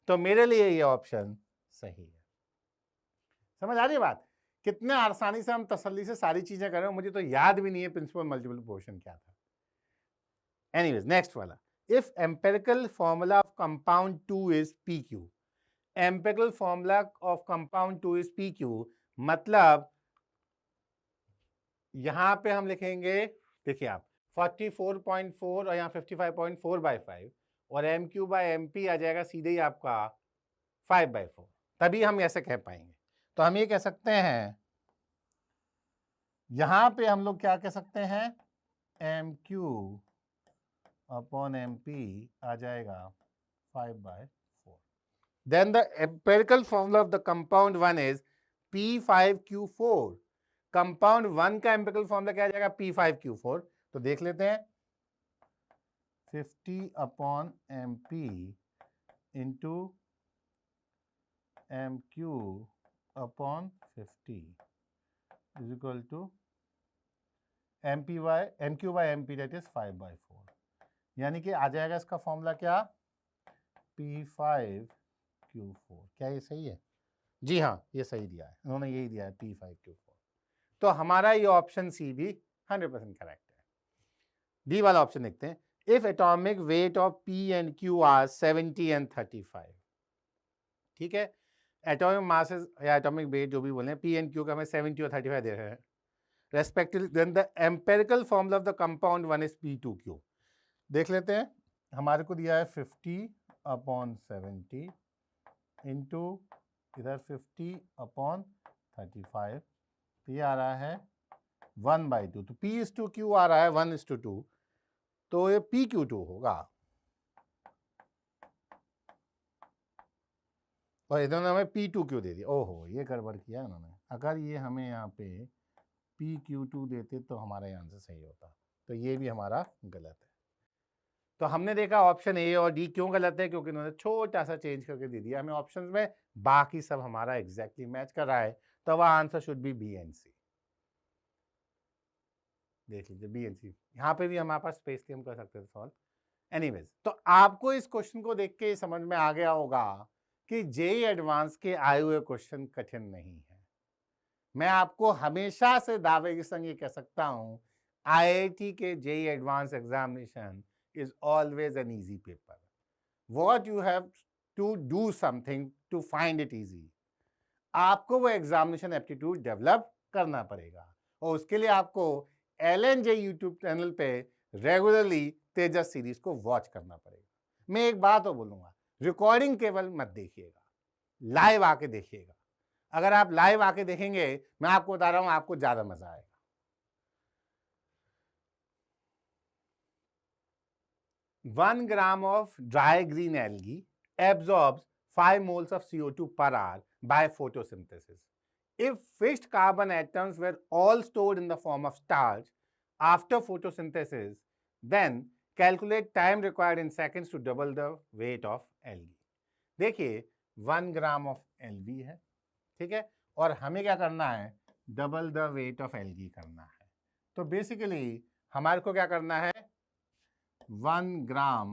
तो मेरे लिए ये ऑप्शन सही है। समझ आ रही है बात? कितने आसानी से हम तसल्ली से सारी चीजें कर रहे हैं, मुझे तो याद भी नहीं है प्रिंसिपल मल्टीपल पोर्शन क्या था। एनीवेज नेक्स्ट वाला, if empirical formula of compound 2 is PQ, empirical formula of compound 2 is PQ, मतलब यहां पे हम लिखेंगे, देखिए आप 44.4 और यहाँ 55.4/5 और MQ/MP आ जाएगा सीधे ही आपका 5/4, तभी हम ऐसे कह पाएंगे। तो हम ये कह सकते हैं, यहां पे हम लोग क्या कह सकते हैं, MQ/MP आ जाएगा 5/4। Then the empirical formula of the compound 1 is P5Q4. Compound 1 का एम्पिरिकल फॉर्मूला क्या आ जाएगा, P5Q4। तो देख लेते हैं, 50/MP into MQ/50 is equal to MQ/MP that is 5/4, यानी कि आ जाएगा इसका फॉर्मूला क्या, P5Q4। क्या ये सही है? जी हाँ, ये सही दिया है, उन्होंने यही दिया है P5Q4। तो हमारा ये ऑप्शन सी भी 100% करेक्ट है। डी वाला ऑप्शन देखते हैं, if atomic weight of P and Q are 70 and 35। ठीक है, एटॉमिक मासेस या एटॉमिक वेट जो भी बोले, P एंड Q का हमें 70 और 35 दे रहे हैं respectively, then the empirical formula of the compound 1 is P2Q। देख लेते हैं, हमारे को दिया है 50/70 इंटू इधर 50/35, तो ये आ रहा है 1/2। तो P/Q आ रहा है 1:2, तो ये PQ2 होगा। और इन्होंने हमें P2Q दे दिया, ओहो ये गड़बड़ किया उन्होंने। अगर ये हमें यहाँ पे PQ2 देते तो हमारा ये आंसर सही होता, तो ये भी हमारा गलत है। तो हमने देखा ऑप्शन ए और डी क्यों गलत है, क्योंकि उन्होंने छोटा सा चेंज करके दे दिया हमें ऑप्शंस में, बाकी सब हमारा एग्जैक्टली मैच कर रहा है, तो वह answer should be B and C. देख लीजिए बी एंड सी, यहाँ पे भी हमारे पास स्पेस थी, हम कर सकते थे सॉल्व। एनीवेज, तो आपको इस क्वेश्चन को देख के समझ में आ गया होगा कि जेईई एडवांस के आए हुए क्वेश्चन कठिन नहीं है। मैं आपको हमेशा से दावे के संग ये कह सकता हूं, IIT के JEE advance examination is always an easy paper. What you have to do something to find it easy. आपको वो एग्जामिनेशन एप्टीट्यूड डेवलप करना पड़ेगा, और उसके लिए आपको LNJ यूट्यूब चैनल पे रेगुलरली तेजस सीरीज को वॉच करना पड़ेगा। मैं एक बात और बोलूंगा, रिकॉर्डिंग केवल मत देखिएगा, लाइव आके देखिएगा। अगर आप लाइव आके देखेंगे, मैं आपको बता रहा हूं, आपको ज्यादा मजा आएगा। 1 gram of dry green algae absorbs 5 moles of CO2 per hour by photosynthesis. If fixed carbon atoms were all stored in the form of starch after photosynthesis, then calculate time required in seconds to double the weight of algae. देखिए 1 gram of algae है, ठीक है, और हमें क्या करना है, double the weight of algae करना है। तो बेसिकली हमारे को क्या करना है, 1 gram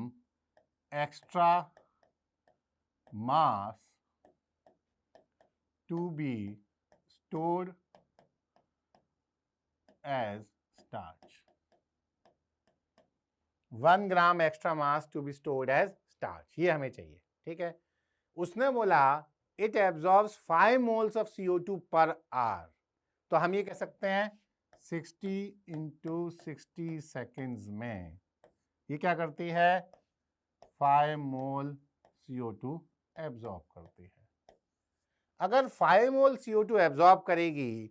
extra mass to be stored as starch. 1 gram extra mass to be stored as starch, ये हमें चाहिए, ठीक है। उसने बोला it absorbs 5 moles of CO2 per hour, तो हम ये कह सकते हैं 60 इंटू 60 सेकेंड्स में ये क्या करती है, 5 मोल CO2 एब्जॉर्ब करती है। अगर 5 मोल CO2 एब्जॉर्ब करेगी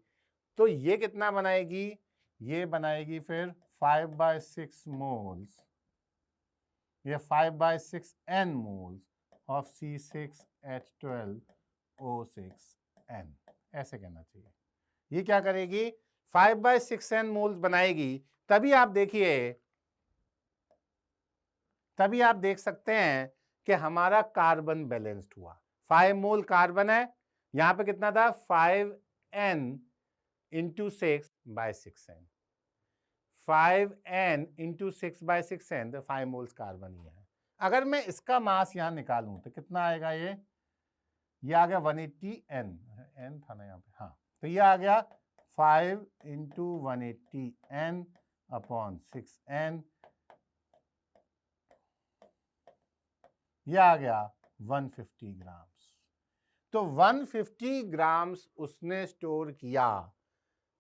तो ये कितना बनाएगी, ये बनाएगी फिर 5/6 मोल्स, ये 5/6 N मोल्स ऑफ C6H12O6N, ऐसे कहना चाहिए। ये क्या करेगी, 5/6 N मोल्स बनाएगी। तभी आप देखिए, तभी आप देख सकते हैं कि हमारा कार्बन बैलेंस्ड हुआ। 5 मोल कार्बन है, यहां पे कितना था 5N into 6/6N, 5N into 6/6N, तो 5 मोल्स कार्बन ही है। अगर मैं इसका मास यहां निकालूं तो कितना आएगा, ये आ गया 180N, N था ना यहाँ पे, हाँ, तो ये आ गया 5 इंटू 180N अपॉन 6N, ये आ गया 150 ग्राम्स। तो 150 ग्राम्स उसने स्टोर किया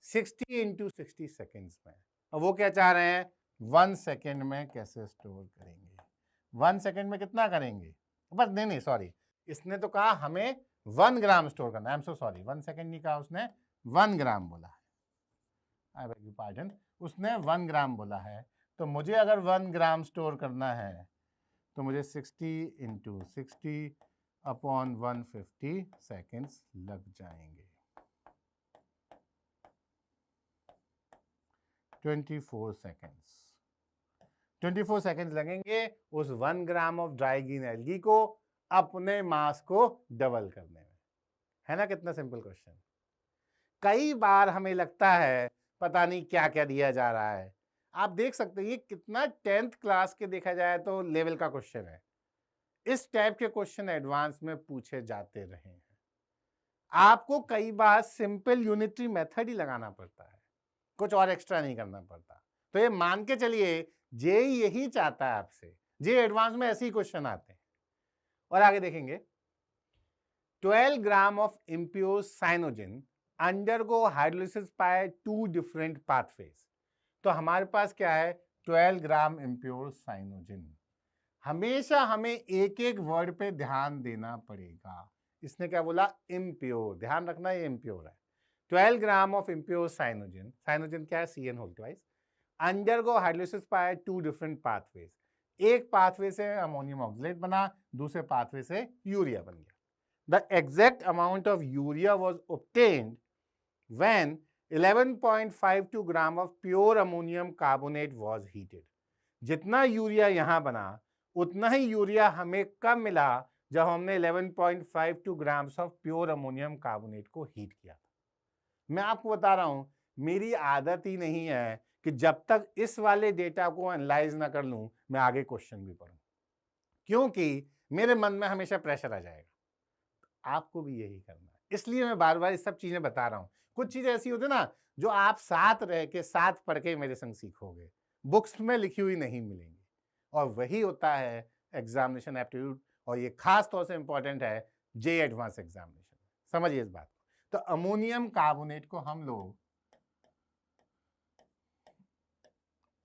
60 इंटू 60 सेकेंड्स में। अब वो क्या चाह रहे हैं, 1 सेकेंड में कैसे स्टोर करेंगे, 1 सेकेंड में कितना करेंगे, बस नहीं सॉरी, इसने तो कहा हमें 1 ग्राम स्टोर करना है, I am so sorry, 1 second नहीं कहा उसने, 1 ग्राम बोला है, आई बेग योर पार्डन, उसने 1 ग्राम बोला है। तो मुझे अगर 1 ग्राम स्टोर करना है तो मुझे 60 इंटू 60 अपॉन 150 सेकेंड्स लग जाएंगे, 24 सेकेंड्स, 24 सेकेंड्स लगेंगे उस 1 gram of dry green algae को अपने मास को डबल करने में। है ना कितना सिंपल क्वेश्चन। कई बार हमें लगता है पता नहीं क्या क्या दिया जा रहा है, आप देख सकते हैं ये कितना 10th क्लास के देखा जाए तो लेवल का क्वेश्चन है। इस टाइप के क्वेश्चन एडवांस में पूछे जाते रहे हैं। आपको कई बार सिंपल यूनिटरी मेथड ही लगाना पड़ता है, कुछ और एक्स्ट्रा नहीं करना पड़ता। तो ये मान के चलिए जेई यही चाहता है आपसे, जे एडवांस में ऐसे ही क्वेश्चन आते हैं। और आगे देखेंगे, 12 gram of impure cyanogen undergo hydrolysis by 2 different pathways. तो हमारे पास क्या है, 12 ग्राम इम्प्योर साइनोजिन। हमेशा हमें एक एक वर्ड पे ध्यान देना पड़ेगा। इसने क्या बोला, इम्प्योर, ध्यान रखना ये इम्प्योर है। 12 ग्राम ऑफ इम्प्योर साइनोजिन, साइनोजिन क्या है, CN whole twice, undergo hydrolysis by 2 different pathways. एक पाथवे से अमोनियम ऑक्सलेट बना, दूसरे पाथवे से यूरिया बन गया। The exact amount of urea was obtained when 11.52 gram of pure ammonium carbonate was heated. जितना यूरिया यहां बना उतना ही यूरिया हमें कब मिला, जब हमने 11.52 grams of pure ammonium carbonate को हीट किया था। मैं आपको बता रहा हूं, मेरी आदत ही नहीं है कि जब तक इस वाले डेटा को एनालाइज ना कर लूं मैं आगे क्वेश्चन भी पढ़ूं, क्योंकि मेरे मन में हमेशा प्रेशर आ जाएगा। आपको भी यही करना है, इसलिए मैं बार बार ये सब चीजें बता रहा हूं। कुछ चीजें ऐसी होती है ना जो आप साथ रह के साथ पढ़ के मेरे संग सीखोगे, बुक्स में लिखी हुई नहीं मिलेंगी। और वही होता है एग्जामिनेशन एप्टीट्यूड, और ये खास तौर से इंपॉर्टेंट है जे एडवांस एग्जामिनेशन। समझिए इस बात को। तो अमोनियम कार्बोनेट को हम लोग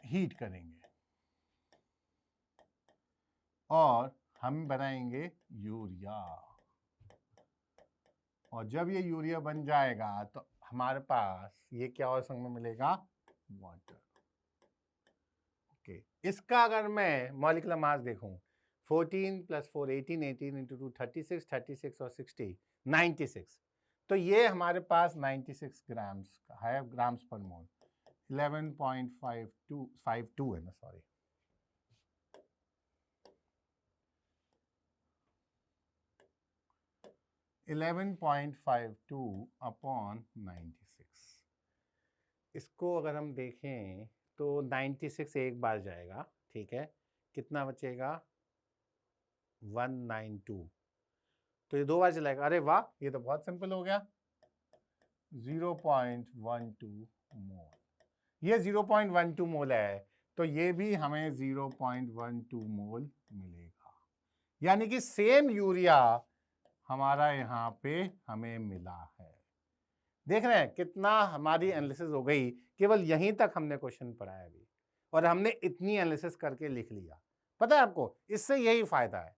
हीट करेंगे और हम बनाएंगे यूरिया, और जब ये यूरिया बन जाएगा तो हमारे पास ये क्या और संग में मिलेगा, वाटर। ओके, इसका अगर मैं मॉलिक्यूलर मास देखूं, 14 + 4 18, 18 × 2 36, 36 और 60 96। तो ये हमारे पास 96 ग्राम्स का है, ग्राम्स पर मोल, 11.52 है ना, सॉरी, 11.52 अपॉन 96। इसको अगर हम देखें तो 96 एक बार जाएगा, ठीक है, कितना बचेगा 192, तो ये 2 बार चलाएगा। अरे वाह, ये तो बहुत सिंपल हो गया, 0.12 मोल। ये 0.12 मोल है, तो ये भी हमें 0.12 मोल मिलेगा। यानी कि सेम यूरिया हमारा यहाँ पे हमें मिला है। देख रहे हैं कितना हमारी एनालिसिस हो गई केवल यहीं तक हमने क्वेश्चन पढ़ा है अभी, और हमने इतनी एनालिसिस करके लिख लिया। पता है आपको, इससे यही फायदा है,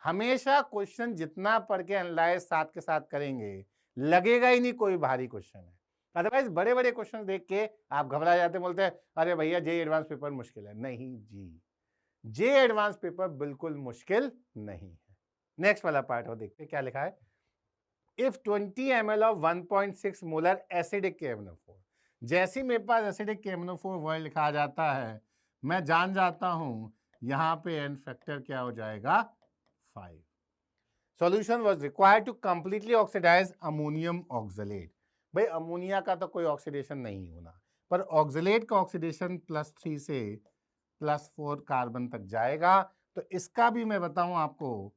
हमेशा क्वेश्चन जितना पढ़ के एनालाइज साथ के साथ करेंगे, लगेगा ही नहीं कोई भारी क्वेश्चन है। अदरवाइज बड़े बड़े क्वेश्चन देख के आप घबरा जाते, बोलते हैं अरे भैया जेईई एडवांस पेपर मुश्किल है। नहीं जी, जेईई एडवांस पेपर बिल्कुल मुश्किल नहीं है। नेक्स्ट वाला पार्ट और देखते हैं क्या लिखा है। If 20 ml of 1.6 molar acidic KMnO4, जैसे ही मेरे पास एसिडिक KMnO4 वर्ड लिखा जाता है, मैं जान जाता हूं यहां पे एन फैक्टर क्या हो जाएगा, 5। Solution was required to completely oxidise ammonium oxalate. भाई अमोनिया का तो कोई ऑक्सीडेशन नहीं होना, पर ऑक्सलेट का ऑक्सीडेशन +3 से +4 कार्बन तक जाएगा, तो इसका भी मैं बताऊं आपको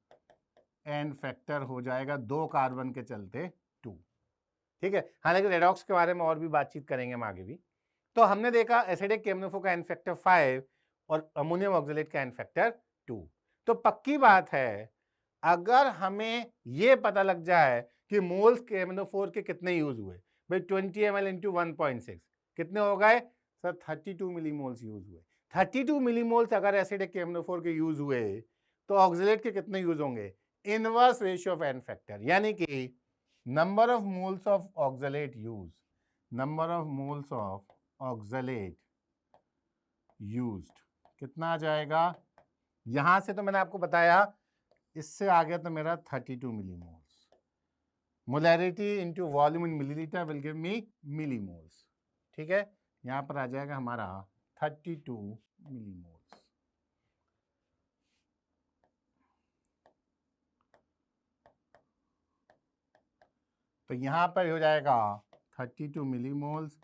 एन फैक्टर हो जाएगा 2 कार्बन के चलते 2। ठीक है, हालांकि रेडॉक्स के बारे में और भी बातचीत करेंगे हम आगे भी। तो हमने देखा एसिडिक KMnO4 का एन फैक्टर 5 और अमोनियम ऑक्सलेट का एन फैक्टर 2। तो पक्की बात है, अगर हमें ये पता लग जाए कि मोल्स KMnO4 के कितने यूज हुए, भाई 20 ml इंटू 1.6 कितने हो गए सर, 32 मिलीमोल्स यूज हुए। 32 मिलीमोल्स अगर एसिडिक KMnO4 के यूज हुए, तो ऑक्सलेट के कितने यूज होंगे, inverse ratio of n factor, यानी कि number of moles of oxalate use, number of moles of oxalate used कितना आ जाएगा। यहां से तो मैंने आपको बताया, इससे आ गया तो मेरा 32 millimoles. Molarity into volume in millilitre will give me millimoles. ठीक है, यहां पर आ जाएगा हमारा 32 मिलीमोल्स। तो यहां पर हो जाएगा 32 millimoles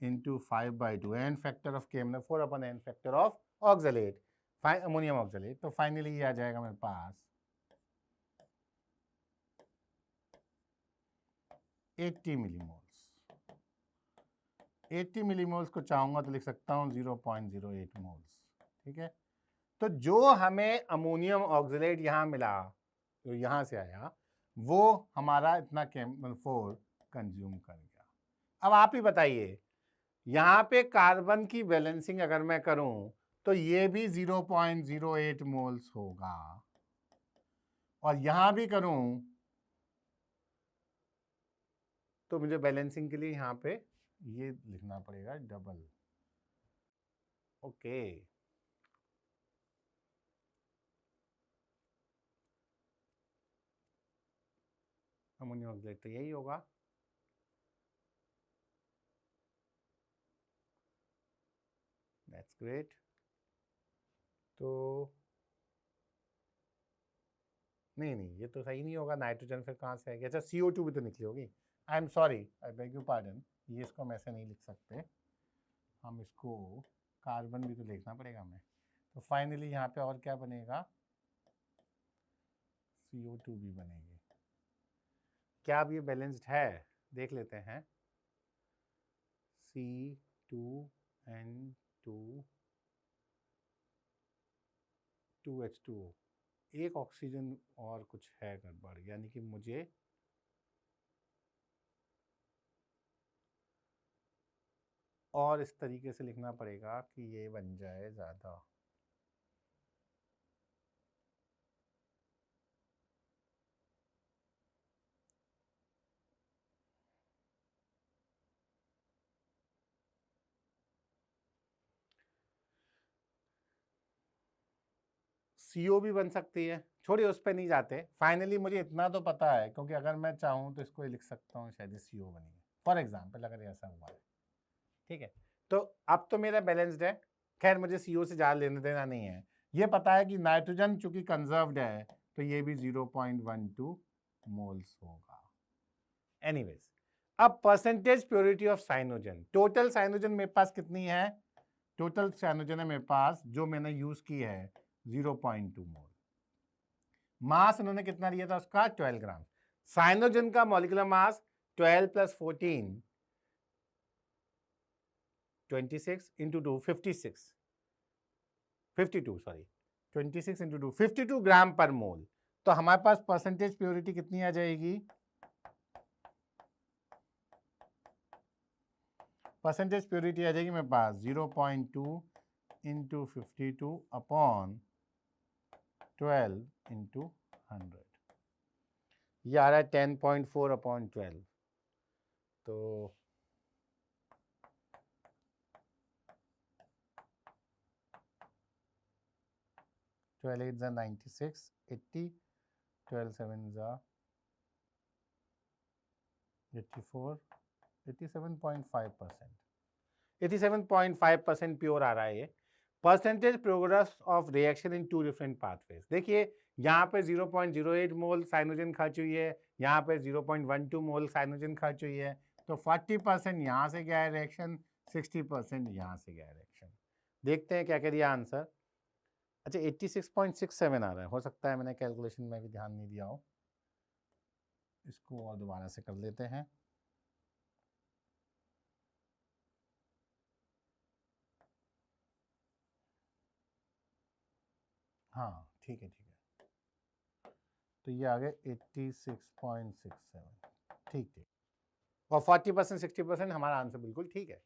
into 5/2 n factor of KMnO4 upon n factor of oxalate, ammonium oxalate. तो फाइनली ये आ जाएगा मेरे पास 80 मिलीमोल्स। 80 मिलीमोल्स को चाहूंगा तो लिख सकता हूं 0.08 मोल्स। ठीक है, तो जो हमें अमोनियम ऑक्सलेट यहां मिला, जो यहां से आया, वो हमारा इतना KMnO4 कंज्यूम कर गया। अब आप ही बताइए, यहां पे कार्बन की बैलेंसिंग अगर मैं करूं तो ये भी 0.08 मोल्स होगा, और यहां भी करूं तो मुझे बैलेंसिंग के लिए यहां पे ये लिखना पड़ेगा डबल। ओके, अमोनियम ऑक्सलेट तो यही होगा। That's great. तो नहीं, ये तो सही नहीं होगा, नाइट्रोजन फिर कहाँ से आएगी। अच्छा, CO2 भी तो निकली होगी। I am sorry, I beg you pardon, ये इसको हम ऐसे नहीं लिख सकते, हम इसको कार्बन भी तो लिखना पड़ेगा हमें। तो फाइनली यहाँ पे और क्या बनेगा, CO2 भी बनेगी। क्या अब ये बैलेंस्ड है, देख लेते हैं। C2N2 2H2O, एक ऑक्सीजन और कुछ है गड़बड़, यानी कि मुझे और इस तरीके से लिखना पड़ेगा कि ये बन जाए ज़्यादा। CO भी बन सकती है, छोड़िए उस पर नहीं जाते। फाइनली मुझे इतना तो पता है, क्योंकि अगर मैं चाहूँ तो इसको लिख सकता हूँ, शायद CO बनेगी फॉर एग्जाम्पल, अगर ऐसा हुआ है। ठीक है, तो अब तो मेरा बैलेंस्ड है। खैर मुझे CO से ज़्यादा लेने देना नहीं है, ये पता है कि नाइट्रोजन चूंकि कंजर्व्ड है तो ये भी 0.12 मोल्स होगा। एनीवेज, अब percentage purity of Cyanogen, total Cyanogen मेरे पास कितनी है, टोटल साइनोजन है मेरे पास जो मैंने यूज की है 0.2 मोल। मास उन्होंने कितना लिया था उसका, 12 ग्राम। साइनोजन का molecular mass 12 + 14 26 into 2 56 52 sorry 26 into 2 52 ग्राम पर मोल। तो हमारे पास परसेंटेज प्योरिटी कितनी आ जाएगी, परसेंटेज प्योरिटी आ जाएगी मेरे पास 0.2 इंटू 52 अपॉन 12 इंटू 100, ये आ रहा है 10.4 अपॉन 12। तो 12 8 ज़ा 96, 80, 12 7 ज़ा 84, 87.5%, 87.5% प्योर आ रहा है ये। Percentage progress of reaction in two different pathways, देखिए यहाँ पे 0.08 मोल साइनोजन खर्च हुई है, यहाँ पे 0.12 मोल साइनोजन खर्च हुई है, तो 40% यहाँ से गया है रिएक्शन, 60% यहाँ से गया है रिएक्शन। देखते हैं क्या करिए आंसर। अच्छा 86.67 आ रहा है, हो सकता है मैंने कैलकुलेशन में भी ध्यान नहीं दिया हो, इसको और दोबारा से कर लेते हैं। हाँ ठीक है ठीक है, तो ये आ गया 86.67, ठीक ठीक, और 40% 60% हमारा आंसर बिल्कुल ठीक है।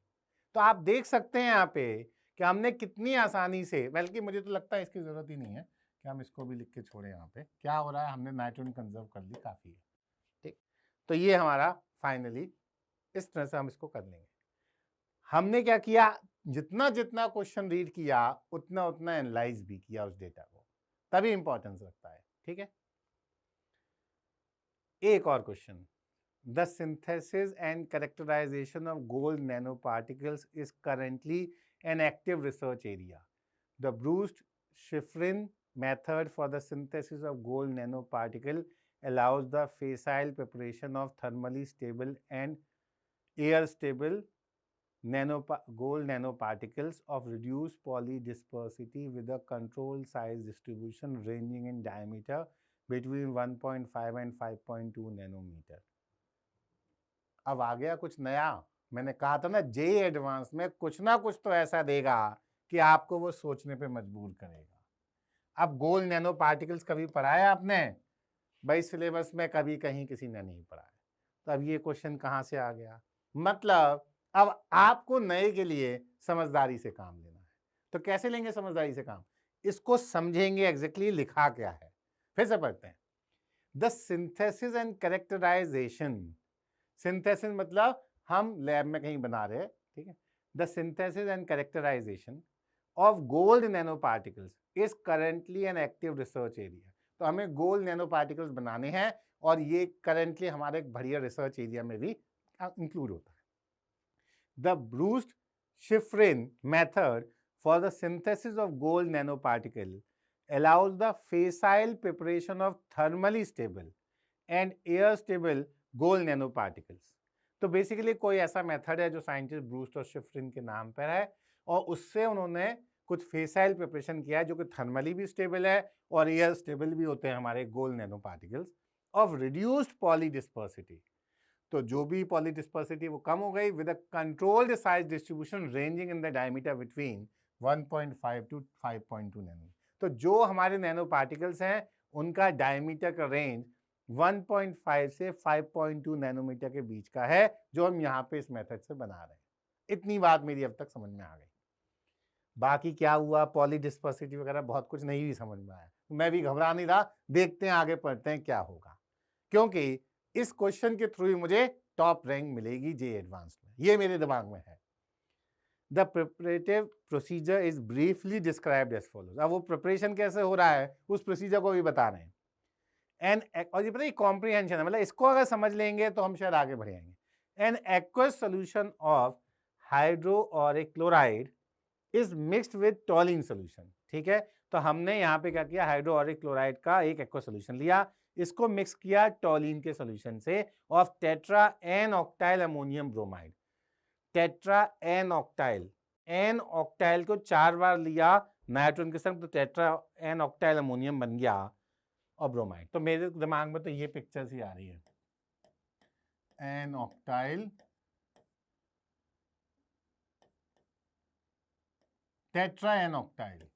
तो आप देख सकते हैं यहाँ पे कि हमने कितनी आसानी से, बल्कि मुझे तो लगता है इसकी ज़रूरत ही नहीं है कि हम इसको भी लिख के छोड़े। यहाँ पे क्या हो रहा है, हमने नाइट्रोजन कंजर्व कर ली, काफ़ी है, ठीक। तो ये हमारा फाइनली इस तरह से हम इसको कर लेंगे। हमने क्या किया, जितना जितना क्वेश्चन रीड किया उतना उतना एनालाइज भी किया उस डेटा को, तभी इंपॉर्टेंस रखता है, ठीक है। एक और question, the synthesis and characterisation of gold nano particles is currently an active research area. The Brust Schiffrin method for the synthesis of gold nanoparticle allows the facile preparation of thermally stable and air stable gold nanoparticles of reduced polydispersity with a controlled size distribution ranging in diameter between 1.5 and 5.2 nanometer। अब आ गया कुछ नया, मैंने कहा था ना JEE advance में कुछ ना कुछ तो ऐसा देगा कि आपको वो सोचने पे मजबूर करेगा। अब गोल्ड नैनो पार्टिकल्स कभी पढ़ा है आपने? भाई सिलेबस में कभी कहीं किसी ने नहीं पढ़ा है, तो अब ये क्वेश्चन कहाँ से आ गया? मतलब अब आपको नए के लिए समझदारी से काम लेना है। तो कैसे लेंगे समझदारी से काम? इसको समझेंगे एग्जैक्टली लिखा क्या है। फिर से पढ़ते हैं, the synthesis and characterisation. Synthesis मतलब हम लैब में कहीं बना रहे हैं, ठीक है। The synthesis and characterisation of gold nano particles is currently an active research area. तो हमें गोल्ड नैनो पार्टिकल्स बनाने हैं और ये करेंटली हमारे एक बढ़िया रिसर्च एरिया में भी इंक्लूड होता है। The Brust Schiffrin method for the synthesis of gold nano particle allows the facile preparation of thermally stable and air stable gold nanoparticles। तो बेसिकली कोई ऐसा मेथड है जो साइंटिस्ट ब्रूस्ट और शिफरिन के नाम पर है, और उससे उन्होंने कुछ फेसाइल प्रिपरेशन किया है जो कि थर्मली भी स्टेबल है और एयर स्टेबल भी होते हैं हमारे gold nano particles of reduced polydispersity. तो जो भी पॉलीडिस्पर्सिटी वो कम हो गई with a controlled size distribution ranging in the diameter between 1.5 to 5.2 nano. तो जो हमारे नैनो पार्टिकल्स हैं उनका डायमीटर का रेंज 1.5 से 5.2 नैनोमीटर के बीच का है, जो हम यहाँ पे इस मेथड से बना रहे हैं। इतनी बात मेरी अब तक समझ में आ गई। बाकी क्या हुआ, पॉलीडिस्पर्सिटी वगैरह बहुत कुछ नहीं भी समझ में आया, मैं भी घबरा नहीं रहा, देखते हैं आगे पढ़ते हैं क्या होगा, क्योंकि इस क्वेश्चन के थ्रू ही मुझे टॉप रैंक मिलेगी जेईई एडवांस में, ये मेरे दिमाग में है। The preparative procedure is briefly described as follows. अब वो प्रिपरेशन कैसे हो रहा है उस प्रोसीजर को भी बता रहे हैं। और ये पता है कॉम्प्रिहेंशन है, मतलब इसको अगर समझ लेंगे तो हम शायद आगे बढ़ेंगे। An aqueous solution of hydrochloric chloride is mixed with टॉलिन solution, ठीक है। तो हमने यहाँ पे क्या किया, हाइड्रोक्लोरिक क्लोराइड का एक एक्वस सोल्यूशन लिया, इसको मिक्स किया टॉलिन के सोल्यूशन से of tetra N octyl ammonium bromide. Tetra N octyl, n octyl को 4 बार लिया नाइट्रोजन के संग, तो टेट्रा एन ऑक्टाइल अमोनियम बन गया और ब्रोमाइड। तो मेरे दिमाग में तो ये पिक्चर्स ही आ रही है, n octyl tetra N octyl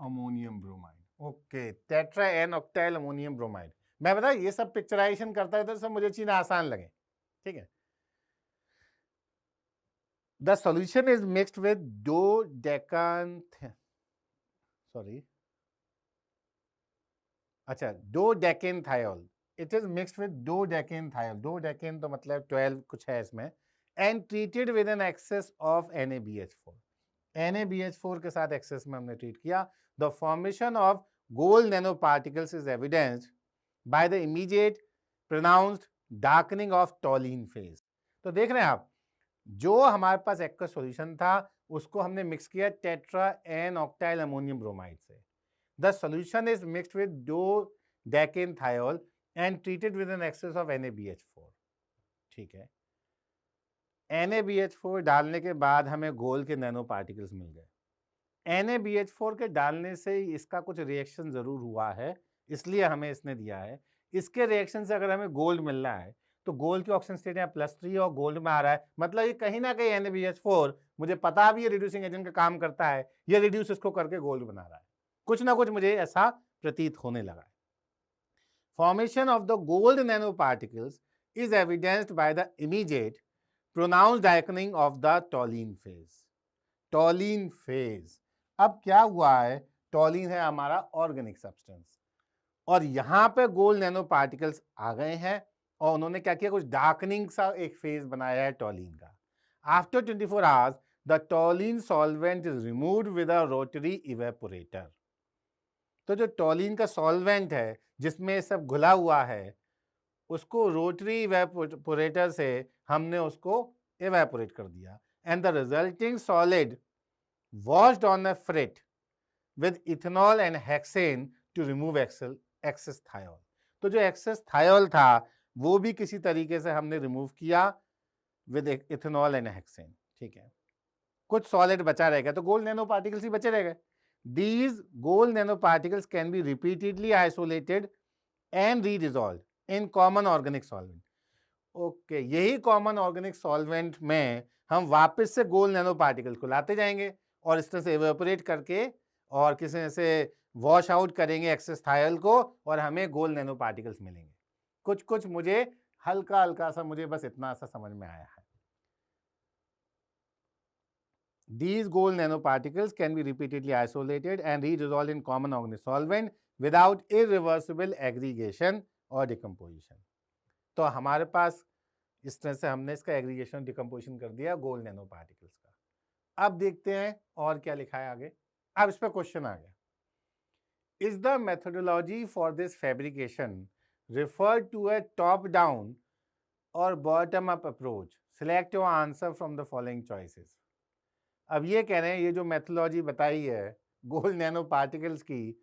ammonium bromide. Okay, tetra N octyl ammonium bromide. मैं बता ये सब पिक्चराइजेशन करता है तो सब मुझे चीज़ आसान लगे, ठीक है। The solution is mixed with dodecanethiol. It is mixed with dodecanethiol. Dodecan तो मतलब 12 कुछ है इसमें, and treated with an excess of NaBH4. NaBH4 के साथ excess में हमने treat किया. The formation of gold nanoparticles is evidenced by the immediate pronounced darkening of toluene phase. तो देख रहे हैं आप, जो हमारे पास एक्वा सॉल्यूशन था उसको हमने मिक्स किया tetra N octyl ammonium bromide से. The solution is mixed with dodecanethiol and treated with an excess of NaBH4. ठीक है, NaBH4 डालने के बाद हमें गोल्ड के नैनो पार्टिकल्स मिल गए. NaBH4 के डालने से इसका कुछ रिएक्शन जरूर हुआ है, इसलिए हमें इसने दिया है. इसके रिएक्शन से अगर हमें गोल्ड मिल रहा है तो गोल्ड की ऑक्सीजन स्टेट यहाँ +3 और गोल्ड में आ रहा है, मतलब ये कहीं ना कहीं NaBH4, मुझे पता भी ये रिड्यूसिंग एजेंट का काम करता है, ये रिड्यूस इसको करके गोल्ड बना रहा है. कुछ ना कुछ मुझे ऐसा प्रतीत होने लगा है. Formation of the gold nano particles is evidenced by the immediate pronounced darkening of the toluene phase. Toluene phase, अब क्या हुआ है, टॉलीन है हमारा ऑर्गेनिक सब्सटेंस, और यहां पे गोल्ड नैनो पार्टिकल्स आ गए हैं और उन्होंने क्या किया, कुछ डार्कनिंग सा एक फेज बनाया है टॉलीन का. After 24 hours the toluene solvent is removed with a rotary evaporator. तो जो टॉलीन का सॉल्वेंट है जिसमें सब घुला हुआ है, उसको रोटरी इवेपोरेटर से हमने उसको इवेपोरेट कर दिया, and the resulting solid washed on a frit with ethanol and hexane to remove excess thiol. तो जो excess thiol था वो भी किसी तरीके से हमने रिमूव किया with ethanol and hexane. ठीक है, कुछ सॉलिड बचा रहेगा तो गोल्ड नैनो पार्टिकल्स ही बचे रहेंगे. These gold nanoparticles can be repeatedly isolated and redissolved in common organic solvent. Okay, यही कॉमन ऑर्गेनिक सॉल्वेंट में हम वापस से गोल्ड नैनो पार्टिकल्स को लाते जाएंगे और इस तरह से इवेपोरेट करके और किसी से वॉश आउट करेंगे एक्सेस थायल को और हमें गोल्ड नैनो पार्टिकल्स मिलेंगे. कुछ कुछ मुझे हल्का हल्का सा मुझे बस इतना सा समझ में आया है. These gold nanoparticles can be repeatedly isolated and redissolved in common organic solvent without irreversible aggregation or decomposition. तो हमारे पास इस तरह से हमने इसका एग्रीगेशन डिकम्पोजिशन कर दिया गोल्ड नैनो पार्टिकल्स का. अब देखते हैं और क्या लिखा है आगे. अब इस पर क्वेश्चन आ गया, is the methodology for this fabrication referred to a top down or bottom up approach? Select your answer from the following choices. अब ये कह रहे हैं ये जो मेथोडोलॉजी बताई है गोल्ड नैनो पार्टिकल्स की,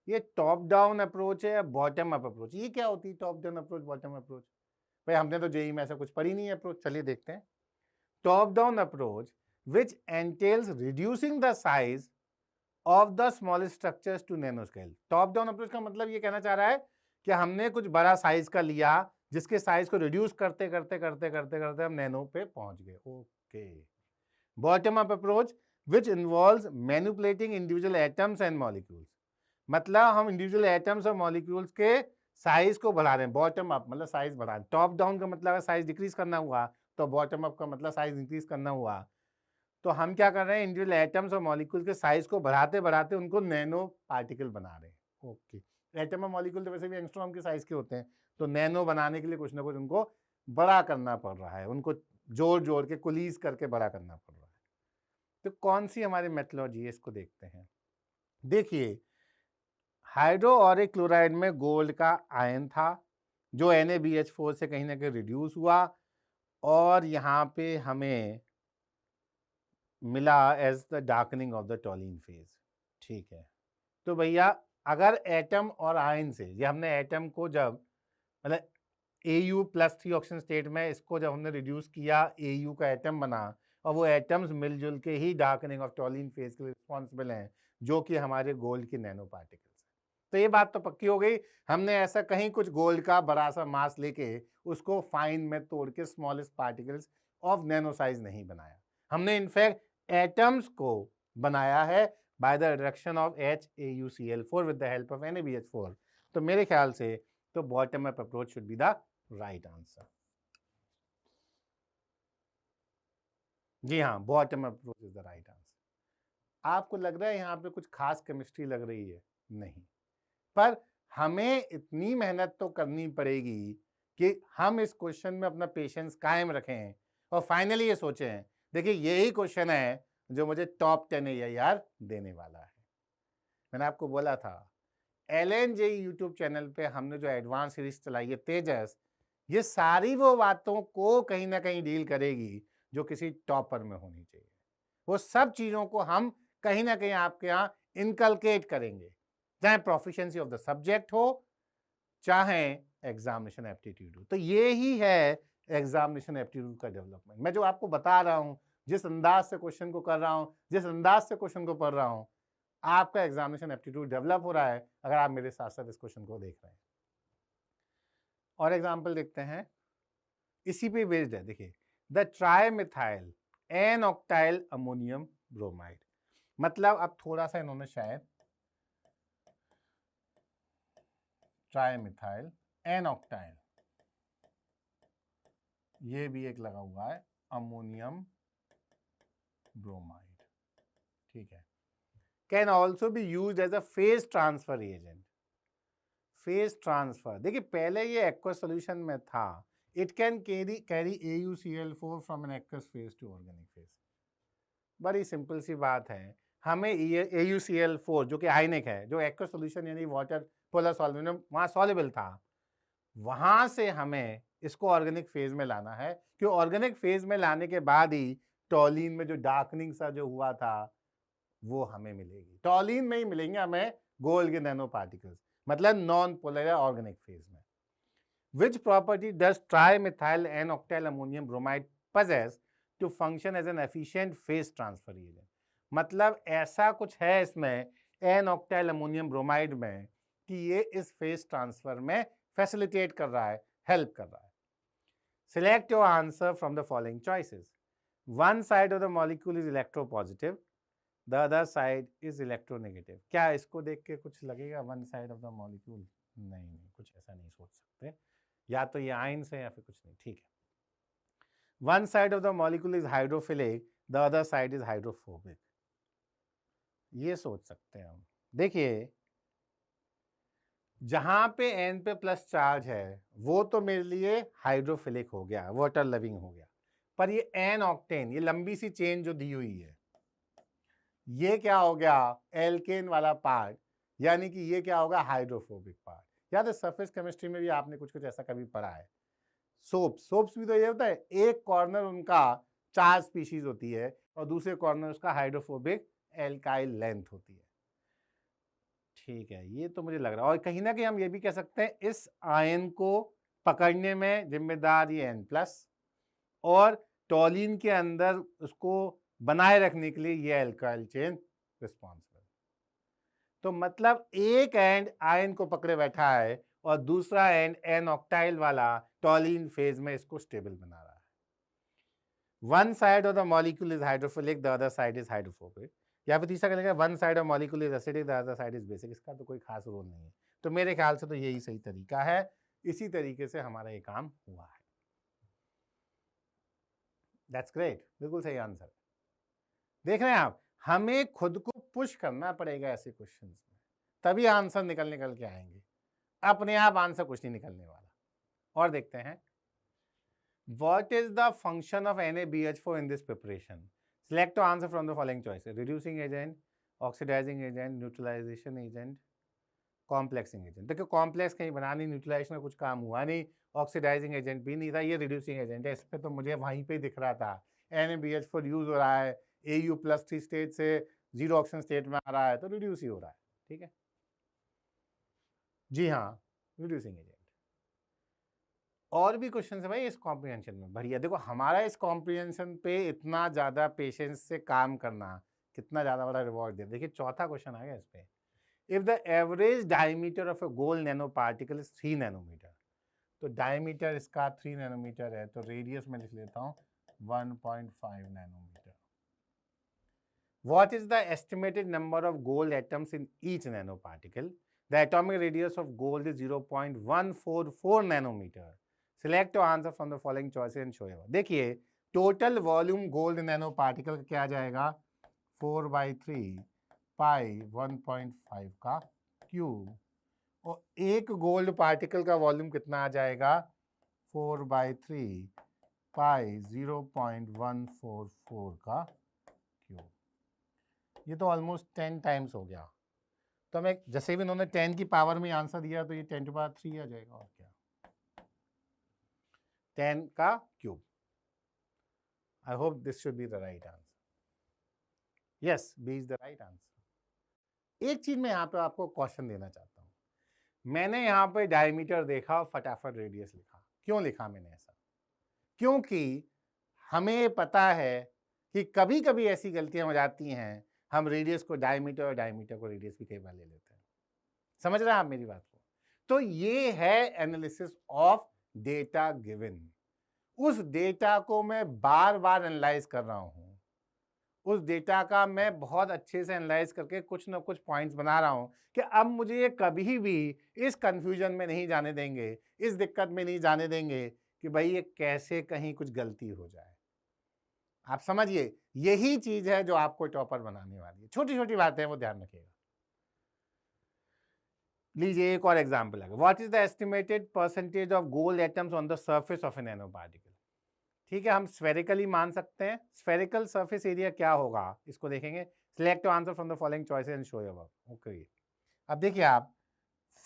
ये टॉप डाउन अप्रोच है या बॉटम अप अप्रोच. ये क्या होती है top down approach bottom approach? भाई हमने तो जेईई में ऐसा कुछ पढ़ी नहीं है अप्रोच. चलिए देखते हैं. Top down approach which entails reducing the size of the smallest structures to nanoscale. Top down approach का मतलब ये कहना चाह रहा है कि हमने कुछ बड़ा साइज का लिया जिसके साइज को रिड्यूस करते करते करते करते करते हम नैनो पे पहुंच गए. Okay. Bottom up approach which involves manipulating individual atoms and molecules. मतलब हम इंडिविजुअल एटम्स और मॉलिक्यूल्स के साइज को बढ़ा रहे हैं. बॉटम अप मतलब साइज बढ़ा रहे हैं. टॉप डाउन का मतलब साइज डिक्रीज करना हुआ, तो बॉटम अप का मतलब साइज इंक्रीज करना हुआ. तो हम क्या कर रहे हैं, इंडिविजुअल एटम्स और मॉलिक्यूल्स के साइज को बढ़ाते बढ़ाते उनको नैनो पार्टिकल बना रहे हैं. ओके. एटम और मॉलिक्यूल तो वैसे भी एंगस्ट्रॉम के साइज के होते हैं, तो नैनो बनाने के लिए कुछ ना कुछ उनको बड़ा करना पड़ रहा है, उनको जोड़ जोड़ के कुलीज करके बड़ा करना पड़ रहा है. तो कौन सी हमारी मेथोडोलॉजी है इसको देखते हैं. देखिए, हाइड्रोऑरिक क्लोराइड में गोल्ड का आयन था जो NaBH4 से कहीं ना कहीं रिड्यूस हुआ और यहाँ पे हमें मिला as the darkening of the toluene phase. ठीक है. तो भैया अगर एटम और आयन से, ये हमने एटम को जब मतलब Au+3 ऑक्सीजन स्टेट में इसको जब हमने रिड्यूस किया, Au का एटम बना और वो एटम्स मिलजुल के ही डार्कनिंग ऑफ टॉलीन फेज के लिए रिस्पॉन्सिबल हैं, जो कि हमारे गोल्ड के नैनो पार्टिकल्स हैं. तो ये बात तो पक्की हो गई, हमने ऐसा कहीं कुछ गोल्ड का बड़ा सा मास लेके उसको फाइन में तोड़ के smallest particles of nano size नहीं बनाया. हमने इनफैक्ट एटम्स को बनाया है by the reduction of HAuCl4 with the help of NaBH4. तो मेरे ख्याल से तो bottom up approach should be the right answer. जी हाँ, bottom approach is the right answer. आपको लग रहा है यहाँ पे कुछ खास केमिस्ट्री लग रही है? नहीं, पर हमें इतनी मेहनत तो करनी पड़ेगी कि हम इस क्वेश्चन में अपना पेशेंस कायम रखें और फाइनली ये सोचें, देखिए यही क्वेश्चन है जो मुझे टॉप 10 AIR देने वाला है। मैंने आपको बोला था LNJ यूट्यूब चैनल पे हमने जो एडवांस सीरीज चलाई है तेजस, ये सारी वो बातों को कहीं ना कहीं डील करेगी जो किसी टॉपर में होनी चाहिए। वो सब चीजों को हम कहीं ना कहीं आपके यहाँ इनकलकेट करेंगे, चाहे प्रोफिशिएंसी ऑफ द सब्जेक्ट हो, चाहे एग्जामिनेशन एप्टीट्यूड हो। तो ये ही है एग्जामिनेशन एप्टीट्यूड का डेवलपमेंट। मैं जो आपको बता रहा हूं, जिस अंदाज से क्वेश्चन को कर रहा हूं, जिस अंदाज से क्वेश्चन को पढ़ रहा हूं, आपका एग्जामिनेशन एप्टीट्यूड डेवलप हो रहा है अगर आप मेरे साथ साथ इस क्वेश्चन को देख रहे हैं। और एग्जाम्पल देखते हैं, इसी पे बेस्ड है। देखिए, the trimethyl n octyl ammonium bromide, मतलब अब थोड़ा सा इन्होंने शायद ट्राइमिथाइल एन ऑक्टाइल, ये भी एक लगा हुआ है अमोनियम ब्रोमाइड, ठीक है। Can also be use as a phase transfer agent. Phase transfer, देखिए पहले ये एक्वस सॉल्यूशन में था, it can carry AuCl4 from an aqueous phase to organic phase. बड़ी सिंपल सी बात है, हमें AuCl4 जो कि आयनिक है, जो एक्वस सॉल्यूशन यानी वाटर पोलर सॉल्वेंट वहां सॉल्युबल था, वहां से हमें इसको ऑर्गेनिक फेज में लाना है, क्योंकि ऑर्गेनिक फेज में लाने के बाद ही टॉलिन में जो डार्कनिंग सा जो हुआ था वो हमें मिलेगी। टॉलिन में ही मिलेंगे हमें गोल्ड के नैनो पार्टिकल्स, मतलब नॉन पोलर ऑर्गेनिक फेज में। Which property does trimethyl N-octyl ammonium bromide possess to function as an efficient phase transfer agent? मतलब ऐसा कुछ है इसमें N-octyl ammonium bromide में कि ये इस फेज ट्रांसफर में फैसिलिटेट कर रहा है, हेल्प कर रहा है। Select your answer from the following choices. One side of the molecule is electropositive, the other side is electronegative. क्या इसको देख के कुछ लगेगा one side of the molecule? नहीं, कुछ ऐसा नहीं सोच सकते, या तो ये आयन से या फिर कुछ नहीं, ठीक है। One side of the molecule is hydrophilic, the other side is hydrophobic, ये सोच सकते हैं हम। देखिए, जहां पे N पे प्लस चार्ज है वो तो मेरे लिए हाइड्रोफिलिक हो गया, वाटर लविंग हो गया, पर ये N ऑक्टेन, ये लंबी सी चेन जो दी हुई है, ये क्या हो गया, एल्केन वाला पार्ट, यानी कि ये क्या होगा, हाइड्रोफोबिक पार्ट। याद है सरफेस केमिस्ट्री में भी आपने कुछ कुछ ऐसा कभी पढ़ा है। सोप्स भी तो ये होता है, एक कॉर्नर उनका 4 स्पीशीज होती है और दूसरे कॉर्नर उसका हाइड्रोफोबिक एल्काइल लेंथ होती है, ठीक है। ये तो मुझे लग रहा है, और कहीं ना कहीं हम ये भी कह सकते हैं इस आयन को पकड़ने में जिम्मेदार ये N+, और टॉलिन के अंदर उसको बनाए रखने के लिए ये एल्काइल चेन रिस्पॉन्सिबल। तो मतलब एक एंड आयन को पकड़े बैठा है और दूसरा एंड N ऑक्टाइल वाला टॉलिन फेज में इसको स्टेबल बना रहा है। One side of the molecule is hydrophilic, the other side is hydrophobic, या फिर तीसरा कहेंगे one side of molecule is acidic, the other side is basic. इसका तो कोई खास रोल नहीं है, तो मेरे ख्याल से तो यही सही तरीका है, इसी तरीके से हमारा ये काम हुआ है। दैट्स ग्रेट, बिल्कुल सही आंसर। देख रहे हैं आप, हमें खुद को पुश करना पड़ेगा ऐसे क्वेश्चंस में, तभी आंसर निकल के आएंगे, अपने आप आंसर कुछ नहीं निकलने वाला। और देखते हैं, what is the function of NaBH4 in this preparation? Select to answer from the following choices: reducing agent, oxidizing agent, neutralization agent, complexing agent. देखिए कॉम्प्लेक्स कहीं बना नहीं, न्यूट्रलाइजेशन में कुछ काम हुआ नहीं, ऑक्सीडाइजिंग एजेंट भी नहीं था, ये रिड्यूसिंग एजेंट है। इस पे तो मुझे वहीं पे दिख रहा था NaBH4 यूज हो रहा है, Au+3 स्टेट से 0 ऑक्सीजन स्टेट में आ रहा है, तो रिड्यूस ही हो रहा है, ठीक है। जी हाँ, रिड्यूसिंग एजेंट। और भी क्वेश्चन है भाई इस कॉम्प्रिहेंशन में, बढ़िया। देखो हमारा इस कॉम्प्रिहेंशन पे इतना ज़्यादा पेशेंस से काम करना कितना ज़्यादा बड़ा रिवॉर्ड दे। देखिए चौथा क्वेश्चन आ गया इस पे, if the average diameter of a gold nano particle is 3 nanometre, तो डायमीटर इसका 3 नैनोमीटर है, तो रेडियस में लिख लेता हूँ 1.5 nanometre. What is the estimated number of gold atoms in each nanoparticle? The atomic radius of gold is 0.144 nanometer. Select your answer from the following choices and show your। देखिए total volume gold nano particle का क्या आ जाएगा 4/3 पाई 1.5 का cube, और एक gold particle का volume कितना आ जाएगा 4/3 पाई 0.144 का क्यूब। ये तो ऑलमोस्ट 10 टाइम्स हो गया। तो हमें जैसे भी इन्होंने 10 की पावर में आंसर दिया तो ये 10⁻³ आ जाएगा, और क्या 10 का cube. I hope this should be the right answer. Yes, B is the right answer. एक चीज मैं यहाँ पे आपको क्वेश्चन देना चाहता हूँ। मैंने यहाँ पे डायमीटर देखा और फटाफट रेडियस लिखा। क्यों लिखा मैंने ऐसा? क्योंकि हमें पता है कि कभी कभी ऐसी गलतियां हो जाती हैं, हम रेडियस को डायमीटर और डायमीटर को रेडियस भी कई बार ले लेते हैं। समझ रहे हैं आप मेरी बात को? तो ये है एनालिसिस ऑफ डेटा गिवन। उस डेटा को मैं बार बार एनालाइज कर रहा हूं, उस डेटा का मैं बहुत अच्छे से एनालाइज करके कुछ ना कुछ पॉइंट्स बना रहा हूं कि अब मुझे ये कभी भी इस कंफ्यूजन में नहीं जाने देंगे, इस दिक्कत में नहीं जाने देंगे कि भाई ये कैसे कहीं कुछ गलती हो जाए। आप समझिए, यही चीज है जो आपको टॉपर बनाने वाली है। छोटी छोटी बातें हैं, वो ध्यान रखिएगा। लीजिए एक और एग्जांपल है। What is the estimated percentage of gold atoms on the surface of A nano particle? ठीक है, हम स्फेरिकली मान सकते हैं। स्फेरिकल सरफेस एरिया क्या होगा इसको देखेंगे। Select answer from the following choices and show your. Okay, अब देखिए आप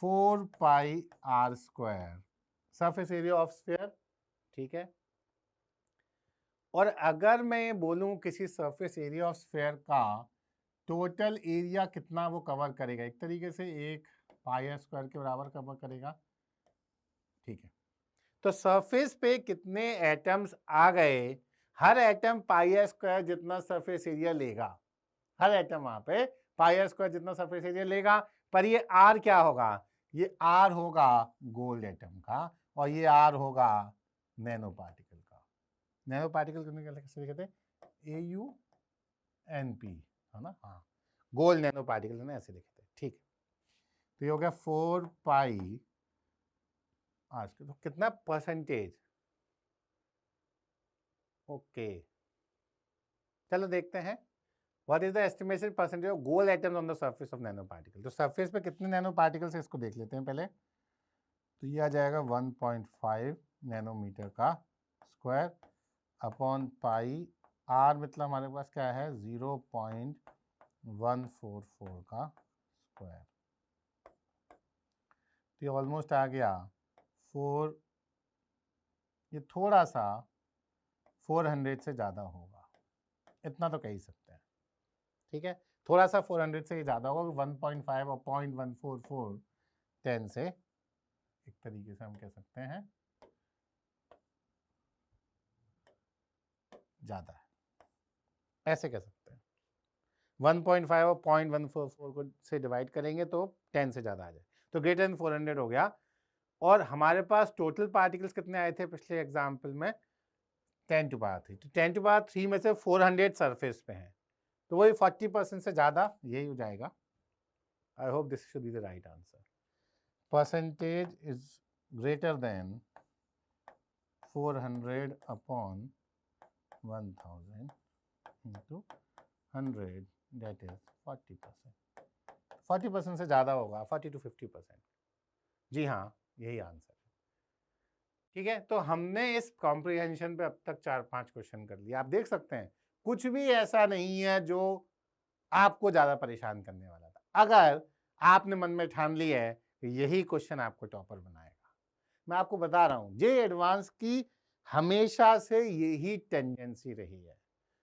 4πr² surface area of sphere, ठीक है। और अगर मैं बोलूं किसी सरफेस एरिया ऑफ स्फीयर का टोटल एरिया कितना वो कवर करेगा, एक तरीके से 1πr² के बराबर कवर करेगा, ठीक है। तो सरफेस पे कितने एटम्स आ गए, हर एटम πr² जितना सरफेस एरिया लेगा। हर एटम वहां पे πr² जितना सरफेस एरिया लेगा, पर ये r क्या होगा? ये r होगा गोल्ड एटम का, और ये r होगा नैनो पार्टिकल का। नैनो पार्टिकल कैसे लिखते हैं? AUNP, है ना? हाँ, गोल्ड नैनो पार्टिकल है ना, ऐसे लिखते हैं, ठीक है। तो ये हो गया 4π आज के, तो कितना परसेंटेज? ओके, चलो देखते हैं। What is the estimated percentage of gold atoms on the surface of nano particle? तो सरफेस पे कितने नैनो पार्टिकल्स है इसको देख लेते हैं पहले। तो ये आ जाएगा 1.5 नैनोमीटर का स्क्वायर अपॉन पाई r, मतलब हमारे पास क्या है 0.144 का स्क्वायर। तो ये ऑलमोस्ट आ गया 4, ये थोड़ा सा 400 से ज़्यादा होगा, इतना तो कह ही सकते हैं, ठीक है। थोड़ा सा 400 से ज़्यादा होगा, 1.5 और 0.144 10 से एक तरीके से हम कह सकते हैं ज़्यादा है, ऐसे कह सकते हैं। 1.5 और 0.144 को से डिवाइड करेंगे तो 10 से ज़्यादा आ जाए, तो ग्रेटर देन 400 हो गया। और हमारे पास टोटल पार्टिकल्स कितने आए थे पिछले एग्जाम्पल में? 10⁻3। तो 10⁻3 में से 400 सरफेस पे हैं, तो वही 40% से ज़्यादा, यही हो जाएगा। आई hope this should be the right answer. Percentage is greater than 400 upon 1000 into 100, that is 40%। 40% से ज़्यादा होगा, 40 to 50%। जी हाँ, यही आंसर है, ठीक है। तो हमने इस कॉम्प्रिहेंशन पे अब तक 4-5 क्वेश्चन कर लिए। आप देख सकते हैं कुछ भी ऐसा नहीं है जो आपको ज़्यादा परेशान करने वाला था। अगर आपने मन में ठान लिया है कि यही क्वेश्चन आपको टॉपर बनाएगा, मैं आपको बता रहा हूँ, जे एडवांस की हमेशा से यही टेंडेंसी रही है।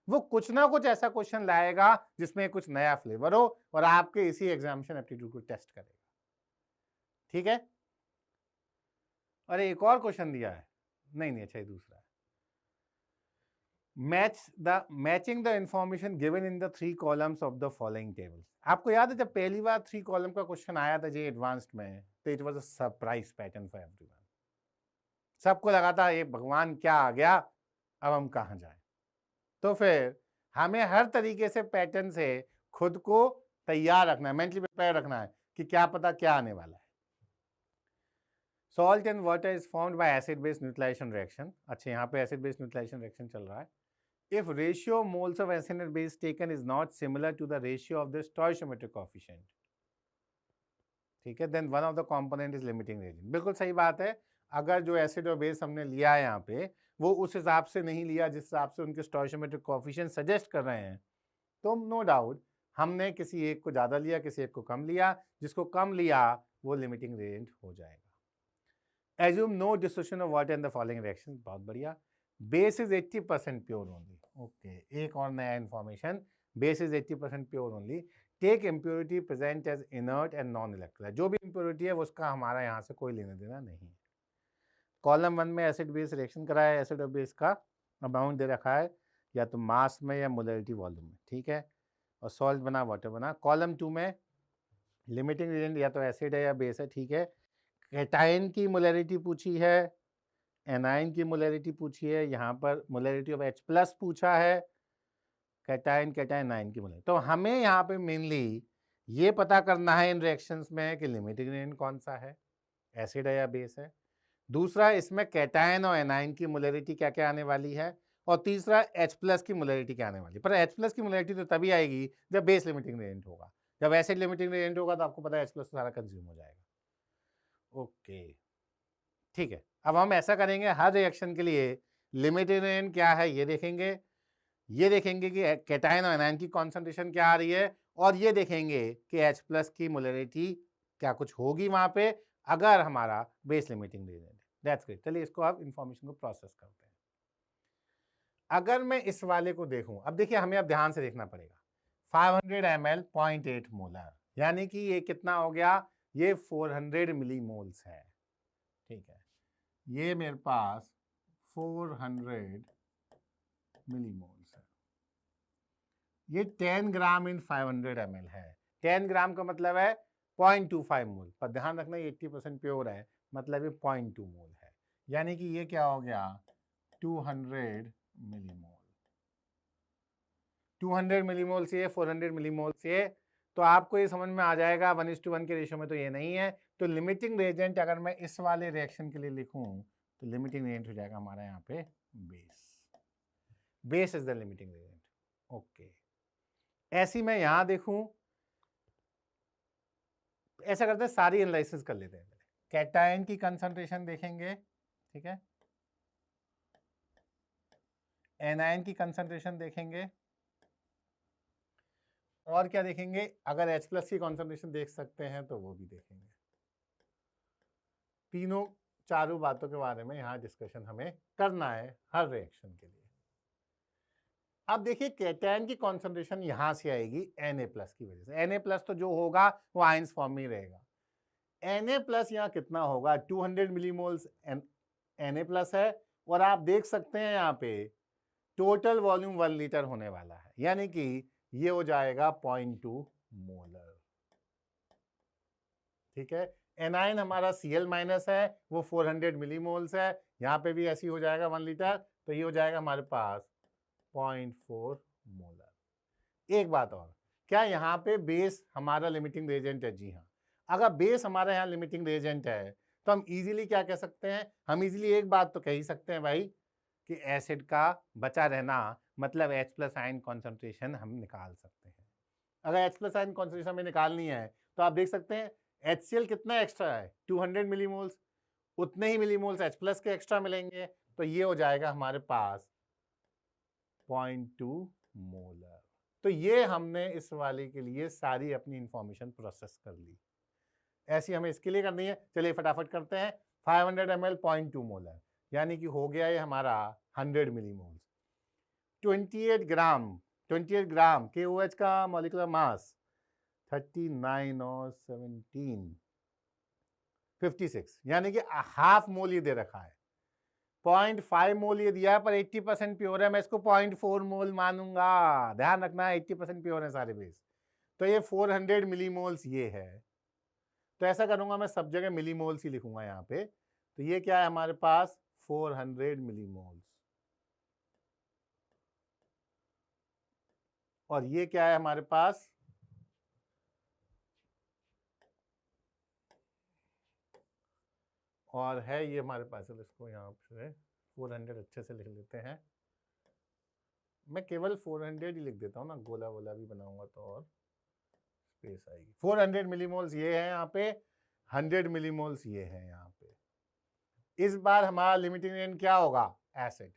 वो कुछ ना कुछ ऐसा क्वेश्चन लाएगा जिसमें कुछ नया फ्लेवर हो और आपके इसी एग्जामिनेशन एप्टीट्यूड को टेस्ट करेगा, ठीक है। अरे एक और क्वेश्चन दिया है, नहीं अच्छा, ये दूसरा है। Matching the information given in the 3 columns of the following table. आपको याद है जब पहली बार 3 कॉलम का क्वेश्चन आया था जे एडवांस्ड में, तो it was a surprise pattern for everyone. सबको लगा था ये भगवान क्या आ गया, अब हम कहाँ जाएं। तो फिर हमें हर तरीके से पैटर्न से खुद को तैयार रखना है, मेंटली प्रिपेयर रखना है कि क्या पता क्या आने वाला है। Salt and water is formed by acid base neutralisation reaction. अच्छा, यहाँ पे एसिड बेस न्यूट्रलाइजेशन रिएक्शन चल रहा है। If ratio moles of acid and base taken is not similar to the ratio of the stoichiometric coefficient, ठीक है, then one of the component is limiting agent. बिल्कुल सही बात है। अगर जो एसिड और बेस हमने लिया है यहाँ पे वो उस हिसाब से नहीं लिया जिस हिसाब से उनके स्टोइचियोमेट्रिक कोएफिशिएंट सजेस्ट कर रहे हैं, तो नो डाउट हमने किसी एक को ज़्यादा लिया, किसी एक को कम लिया, जिसको कम लिया वो लिमिटिंग एजेंट हो जाएगा। Assume no dissociation of water in the following reaction. बहुत बढ़िया। Base is 80% pure only. Okay, एक और नया information, base is 80% pure only. Take impurity present as inert and non electrolyte. जो भी इम्प्योरिटी है उसका हमारा यहाँ से कोई लेना देना नहीं है। कॉलम 1 में एसिड बेस रिएक्शन करा है, एसिड और बेस का अमाउंट दे रखा है या तो मास में या मोलरिटी वॉल्यूम में, ठीक है, और सॉल्ट बना, वाटर बना। कॉलम 2 में लिमिटिंग एजेंट या तो एसिड है या बेस है, ठीक है। कैटायन की मोलरिटी पूछी है, एनाइन की मोलरिटी पूछी है, यहाँ पर मोलरिटी ऑफ H+ पूछा है, कैटायन नाइन की मोलरिटी। तो हमें यहाँ पे मेनली ये पता करना है इन रिएक्शंस में कि लिमिटिंग एजेंट कौन सा है, एसिड है या बेस है। दूसरा, इसमें कैटायन और एनाइन की मोलरिटी क्या क्या आने वाली है, और तीसरा H+ की मोलरिटी क्या आने वाली है। पर H+ की मोलरिटी तो तभी आएगी जब बेस लिमिटिंग एजेंट होगा। जब एसिड लिमिटिंग एजेंट होगा तो आपको पता है H+ सारा कंज्यूम हो जाएगा। ओके, ठीक है। अब हम ऐसा करेंगे, हर रिएक्शन के लिए लिमिटिंग एजेंट क्या है ये देखेंगे, ये देखेंगे कि कैटायन और एनायन की कॉन्सेंट्रेशन क्या आ रही है, और ये देखेंगे कि H+ की मोलरिटी क्या कुछ होगी वहाँ पे अगर हमारा बेस लिमिटिंग एजेंट है। That's great. चलिए इसको आप इंफॉर्मेशन को प्रोसेस करते हैं। अगर मैं इस वाले को देखूं, अब देखिए हमें अब ध्यान से देखना पड़ेगा। 500 ml 0.8 मोलर, यानी कि ये कितना हो गया, ये 400 मिलीमोल्स है, ठीक है। ये मेरे पास 400 मिलीमोल्स है। ये 10 ग्राम इन 500 ml है। 10 ग्राम का मतलब है 0.25 मोल, पर ध्यान रखना ये 80% प्योर है, मतलब ये 0.2 मोल है, यानी कि ये क्या हो गया 200 मिलीमोल। 200 मिलीमोल से 400 मिलीमोल से, तो आपको ये समझ में आ जाएगा 1:1 के रेशियो में तो ये नहीं है। तो लिमिटिंग रिएजेंट अगर मैं इस वाले रिएक्शन के लिए लिखूं तो लिमिटिंग रिएजेंट हो जाएगा हमारा यहाँ पे base. Base is the limiting reagent. Okay, ऐसी मैं यहां देखूं, ऐसा करते हैं सारी एनालिसिस कर लेते हैं। कैटायन की कंसंट्रेशन देखेंगे, ठीक है, एनायन की कंसंट्रेशन देखेंगे, और क्या देखेंगे, अगर H+ की कॉन्सेंट्रेशन देख सकते हैं तो वो भी देखेंगे। तीनों चारों बातों के बारे में यहाँ डिस्कशन हमें करना है हर रिएक्शन के लिए। अब देखिए कैटायन की कॉन्सेंट्रेशन यहाँ से आएगी Na+ की वजह से। Na+ तो जो होगा वो आयंस फॉर्म में ही रहेगा। Na+ यहाँ कितना होगा, 200 मिलीमोल्स Na+ है, और आप देख सकते हैं यहाँ पे टोटल वॉल्यूम 1 लीटर होने वाला है, यानी कि ये हो जाएगा 0.2 मोलर, ठीक है। एनाइन हमारा Cl- है, वो 400 मिलीमोल्स है, यहाँ पे भी ऐसी हो जाएगा 1 लीटर, तो ये हो जाएगा हमारे पास 0.4 मोलर। एक बात और, क्या यहाँ पे बेस हमारा लिमिटिंग रिएजेंट है? जी हाँ। अगर बेस हमारा यहाँ लिमिटिंग रिएजेंट है तो हम इजीली क्या कह सकते हैं, हम इजीली एक बात तो कह ही सकते हैं भाई कि एसिड का बचा रहना मतलब H+ आयन कॉन्सेंट्रेशन हम निकाल सकते हैं। अगर H+ आयन कॉन्सेंट्रेशन हमें निकालनी है तो आप देख सकते हैं HCl कितना एक्स्ट्रा है, 200 मिलीमोल्स, उतने ही मिलीमोल्स H+ के एक्स्ट्रा मिलेंगे, तो ये हो जाएगा हमारे पास 0.2 मोलर। तो ये हमने इस वाले के लिए सारी अपनी इंफॉर्मेशन प्रोसेस कर ली। ऐसी हमें इसके लिए करनी है। चलिए फटाफट करते हैं। 500 ml 0.2 मोलर, यानी कि हो गया ये हमारा 100 मिलीमोल्स। 28 ग्राम KOH का मॉलिक्यूलर मास 39 और 17 56, यानी कि हाफ मोल ये दे रखा है। 0.5 मोल ये दिया है, पर 80% प्योर है, मैं इसको 0.4 मोल मानूंगा। ध्यान रखना है 80% प्योर है सारे बेस, तो ये 400 मिलीमोल्स ये है। तो ऐसा करूंगा मैं सब जगह मिलीमोल्स ही लिखूंगा यहाँ पे। तो ये क्या है हमारे पास 400 मिलीमोल्स, और ये क्या है हमारे पास और है ये हमारे पास, इसको यहाँ पे 400 अच्छे से लिख लेते हैं। मैं केवल 400 ही लिख देता हूँ ना, गोला वोला भी बनाऊंगा तो और स्पेस आएगी। 400 मिलीमोल्स ये है यहाँ पे, 100 मिलीमोल्स ये है यहाँ पे। इस बार हमारा लिमिटिंग रेजेंट क्या होगा? Acid.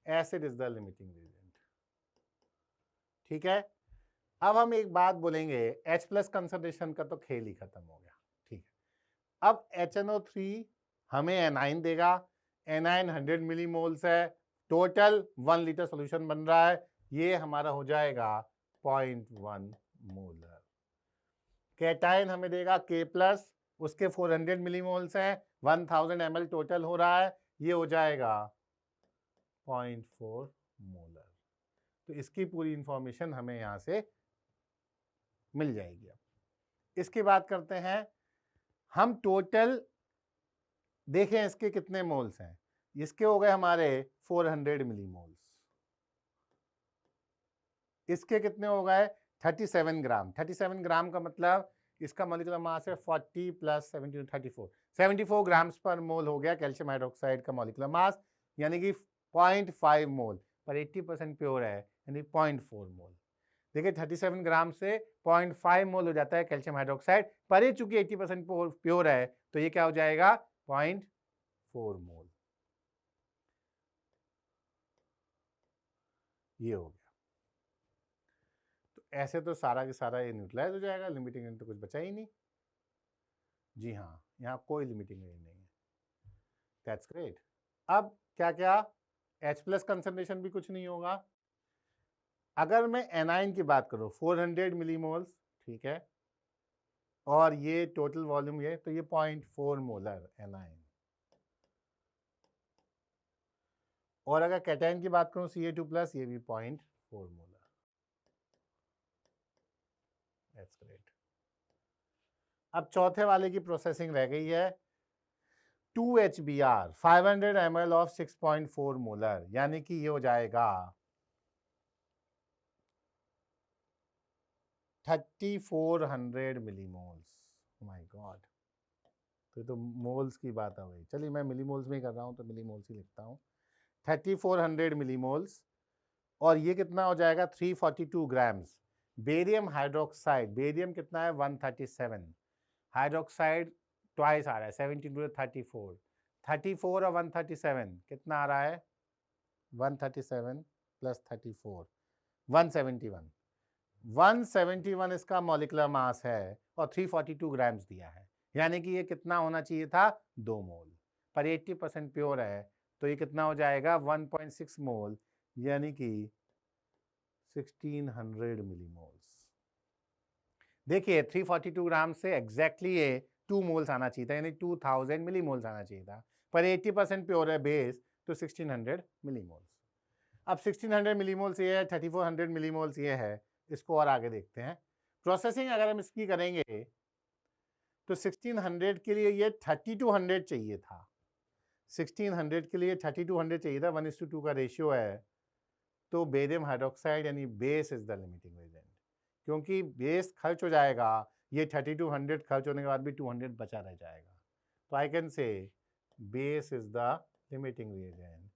Acid is the limiting reagent. ठीक है, अब हम एक बात बोलेंगे, H प्लस कंसंट्रेशन का तो खेल ही खत्म हो गया। ठीक है, अब HNO3 हमें एनाइन देगा। एनाइन 100 मिलीमोल्स है, टोटल 1 लीटर सोल्यूशन बन रहा है, ये हमारा हो जाएगा 0.1 मोलर। कैटाइन हमें देगा K प्लस, उसके 400 मिलीमोल्स हैं, 1000 ml टोटल हो रहा है, ये हो जाएगा 0.4 मोलर। तो इसकी पूरी इंफॉर्मेशन हमें यहाँ से मिल जाएगी। अब इसकी बात करते हैं हम, टोटल देखें इसके कितने मोल्स हैं। इसके हो गए हमारे 400 मिलीमोल्स, इसके कितने हो गए 37 ग्राम। 37 ग्राम का मतलब इसका मॉलिक्यूलर मास है 40 प्लस 70 74 ग्राम्स पर मोल हो गया कैल्शियम हाइड्रोक्साइड का मॉलिक्यूलर मास, यानी कि 0.5 मोल पर 80% प्योर है, यानी 0.4 मोल। देखिए 37 ग्राम से 0.5 मोल हो जाता है कैल्शियम हाइड्रोक्साइड, पर ये चूंकि 80% प्योर है तो ये क्या हो जाएगा 0.4 मोल। ये हो गया। तो ऐसे तो सारा के सारा ये न्यूट्रलाइज हो जाएगा, लिमिटिंग रेंज तो कुछ बचा ही नहीं। जी हाँ, यहाँ कोई लिमिटिंग रेंज नहीं है। That's great. अब क्या क्या, H प्लस कंसंट्रेशन भी कुछ नहीं होगा। अगर मैं एनाइन की बात करूँ 400 मिलीमोल्स, ठीक है, और ये टोटल वॉल्यूम ये, तो ये 0.4 मोलर एनाइन। और अगर कैटाइन की बात करूँ Ca2 प्लस, ये भी 0.4 मोलर। That's great. अब चौथे वाले की प्रोसेसिंग रह गई है 2HBr 500 ml ऑफ 6.4 मोलर, यानी कि ये हो जाएगा 3400 मिलीमोल्स। माय गॉड, तो ये तो मोल्स की बात आ गई। चलिए मैं मिलीमोल्स में ही कर रहा हूँ तो मिलीमोल्स ही लिखता हूँ। 3400 मिलीमोल्स, और ये कितना हो जाएगा 342 ग्राम्स बेरियम हाइड्रोक्साइड। बेरियम कितना है 137, हाइड्रोक्साइड ट्वाइस आ रहा है 17 टू 34, 34 और 137 कितना आ रहा है 137 प्लस 34 171, 171 इसका मॉलिक्यूलर मास है और 342 ग्राम्स दिया है, यानी कि ये कितना होना चाहिए था 2 मोल, पर 80% प्योर है तो ये कितना हो जाएगा 1.6 मोल, यानी कि 1600 मिलीमोल्स। देखिए 342 ग्राम से एग्जैक्टली ये 2 मोल्स आना चाहिए था, यानी 2000 मिलीमोल्स आना चाहिए था, पर 80% प्योर है बेस तो 1600 मिलीमोल्स। अब 1600 मिलीमोल्स ये है, 3400 मिलीमोल्स ये है, इसको और आगे देखते हैं। प्रोसेसिंग अगर हम इसकी करेंगे तो 1600 के लिए ये 3200 चाहिए था, 1600 के लिए 3200 चाहिए था, 1:2 का रेशियो है, तो बेरियम हाइड्रोक्साइड यानी base is the limiting agent, क्योंकि बेस खर्च हो जाएगा, ये 3200 खर्च होने के बाद भी 200 बचा रह जाएगा, तो I can say base is the limiting reagent,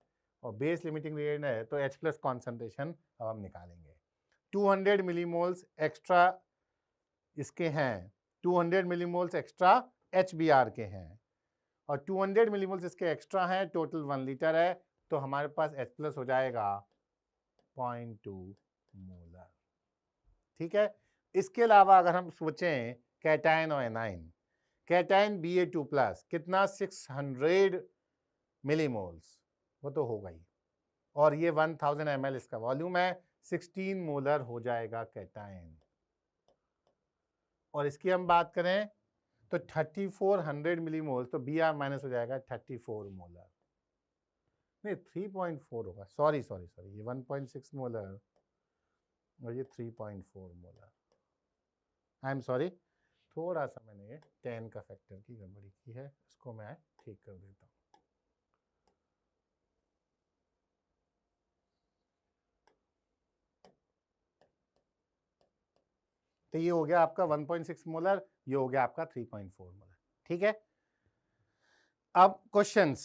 और बेस लिमिटिंग रिएजेंट है तो H प्लस कॉन्सेंट्रेशन अब हम निकालेंगे। 200 मिलीमोल्स एक्स्ट्रा इसके हैं, 200 मिलीमोल्स एक्स्ट्रा HBr के हैं, और 200 मिलीमोल्स इसके एक्स्ट्रा हैं, टोटल 1 लीटर है, तो हमारे पास H प्लस हो जाएगा 0.2 मोलर। ठीक है, इसके अलावा अगर हम सोचें कैटायन और एनाइन, कैटायन Ba2 प्लस कितना 600 मिलीमोल्स, वो तो होगा ही, और ये 1000 ml इसका वॉल्यूम है, 16 मोलर हो जाएगा कैटायन। और इसकी हम बात करें तो 3400 मिलीमोल्स, तो Br माइनस हो जाएगा 34 मोलर, नहीं 3.4 होगा, सॉरी सॉरी सॉरी, ये 1.6 मोलर और ये 3.4 मोलर, आई एम सॉरी, थोड़ा सा मैंने ये 10 का फैक्टर की गड़बड़ी की है, इसको मैं ठीक कर देता हूँ। तो ये हो गया आपका 1.6 मोलर, ये हो गया आपका 3.4 मोलर। ठीक है, अब क्वेश्चंस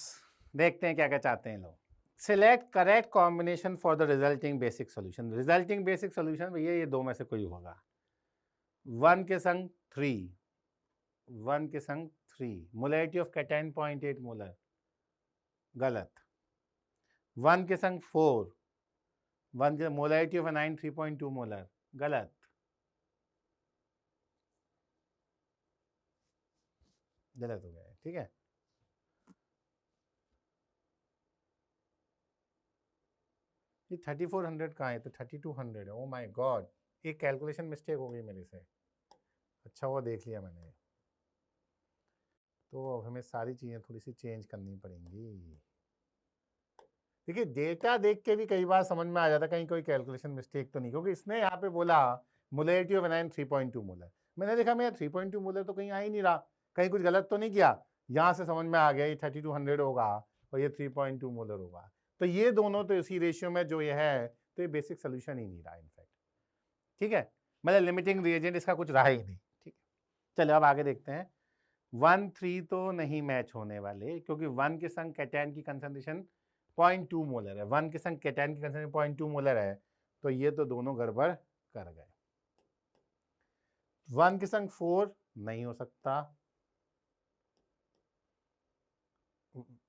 देखते हैं क्या क्या चाहते हैं लोग। Select correct combination for the resulting basic solution. Resulting basic solution भैया ये दो में से कोई होगा। 1 के संग 3, 1 के संग 3, मोलैरिटी ऑफ कैटाइन 0.8 मोलर, गलत। 1 के संग 4, 1 के मोलैरिटी ऑफ एनाइन 3.2 मोलर, गलत। गलत हो गया है, ठीक है। ये 3400 कहाँ है, तो 3200 है। ओ माय गॉड, एक कैलकुलेशन मिस्टेक हो गई मेरे से। अच्छा हुआ देख लिया मैंने। तो अब हमें सारी चीज़ें थोड़ी सी चेंज करनी पड़ेंगी। देखिए डेटा देख के भी कई बार समझ में आ जाता है कहीं कोई कैलकुलेशन मिस्टेक तो नहीं, क्योंकि इसने यहाँ पे बोला मोलैरिटी ऑफ एनाइन 3.2 मोलर। मैंने देखा मेरा 3.2 मोलर तो कहीं आ ही नहीं रहा, कहीं कुछ गलत तो नहीं किया। यहाँ से समझ में आ गया ये 3200 होगा और ये 3.2 मोलर होगा। तो ये दोनों तो इसी रेशियो में जो ये है, तो ये बेसिक सोल्यूशन ही नहीं रहा इनफैक्ट, ठीक है। मतलब लिमिटिंग रिएजेंट इसका कुछ रहा ही नहीं, ठीक है। चलो अब आगे देखते हैं। 1, 3 तो नहीं मैच होने वाले, क्योंकि 1 के संग कैटायन की कंसंट्रेशन 0.2 मोलर है। 1 के संग कैटायन की कंसंट्रेशन 0.2 मोलर है, तो ये तो दोनों गड़बड़ कर गए। 1 के संग 4 नहीं हो सकता।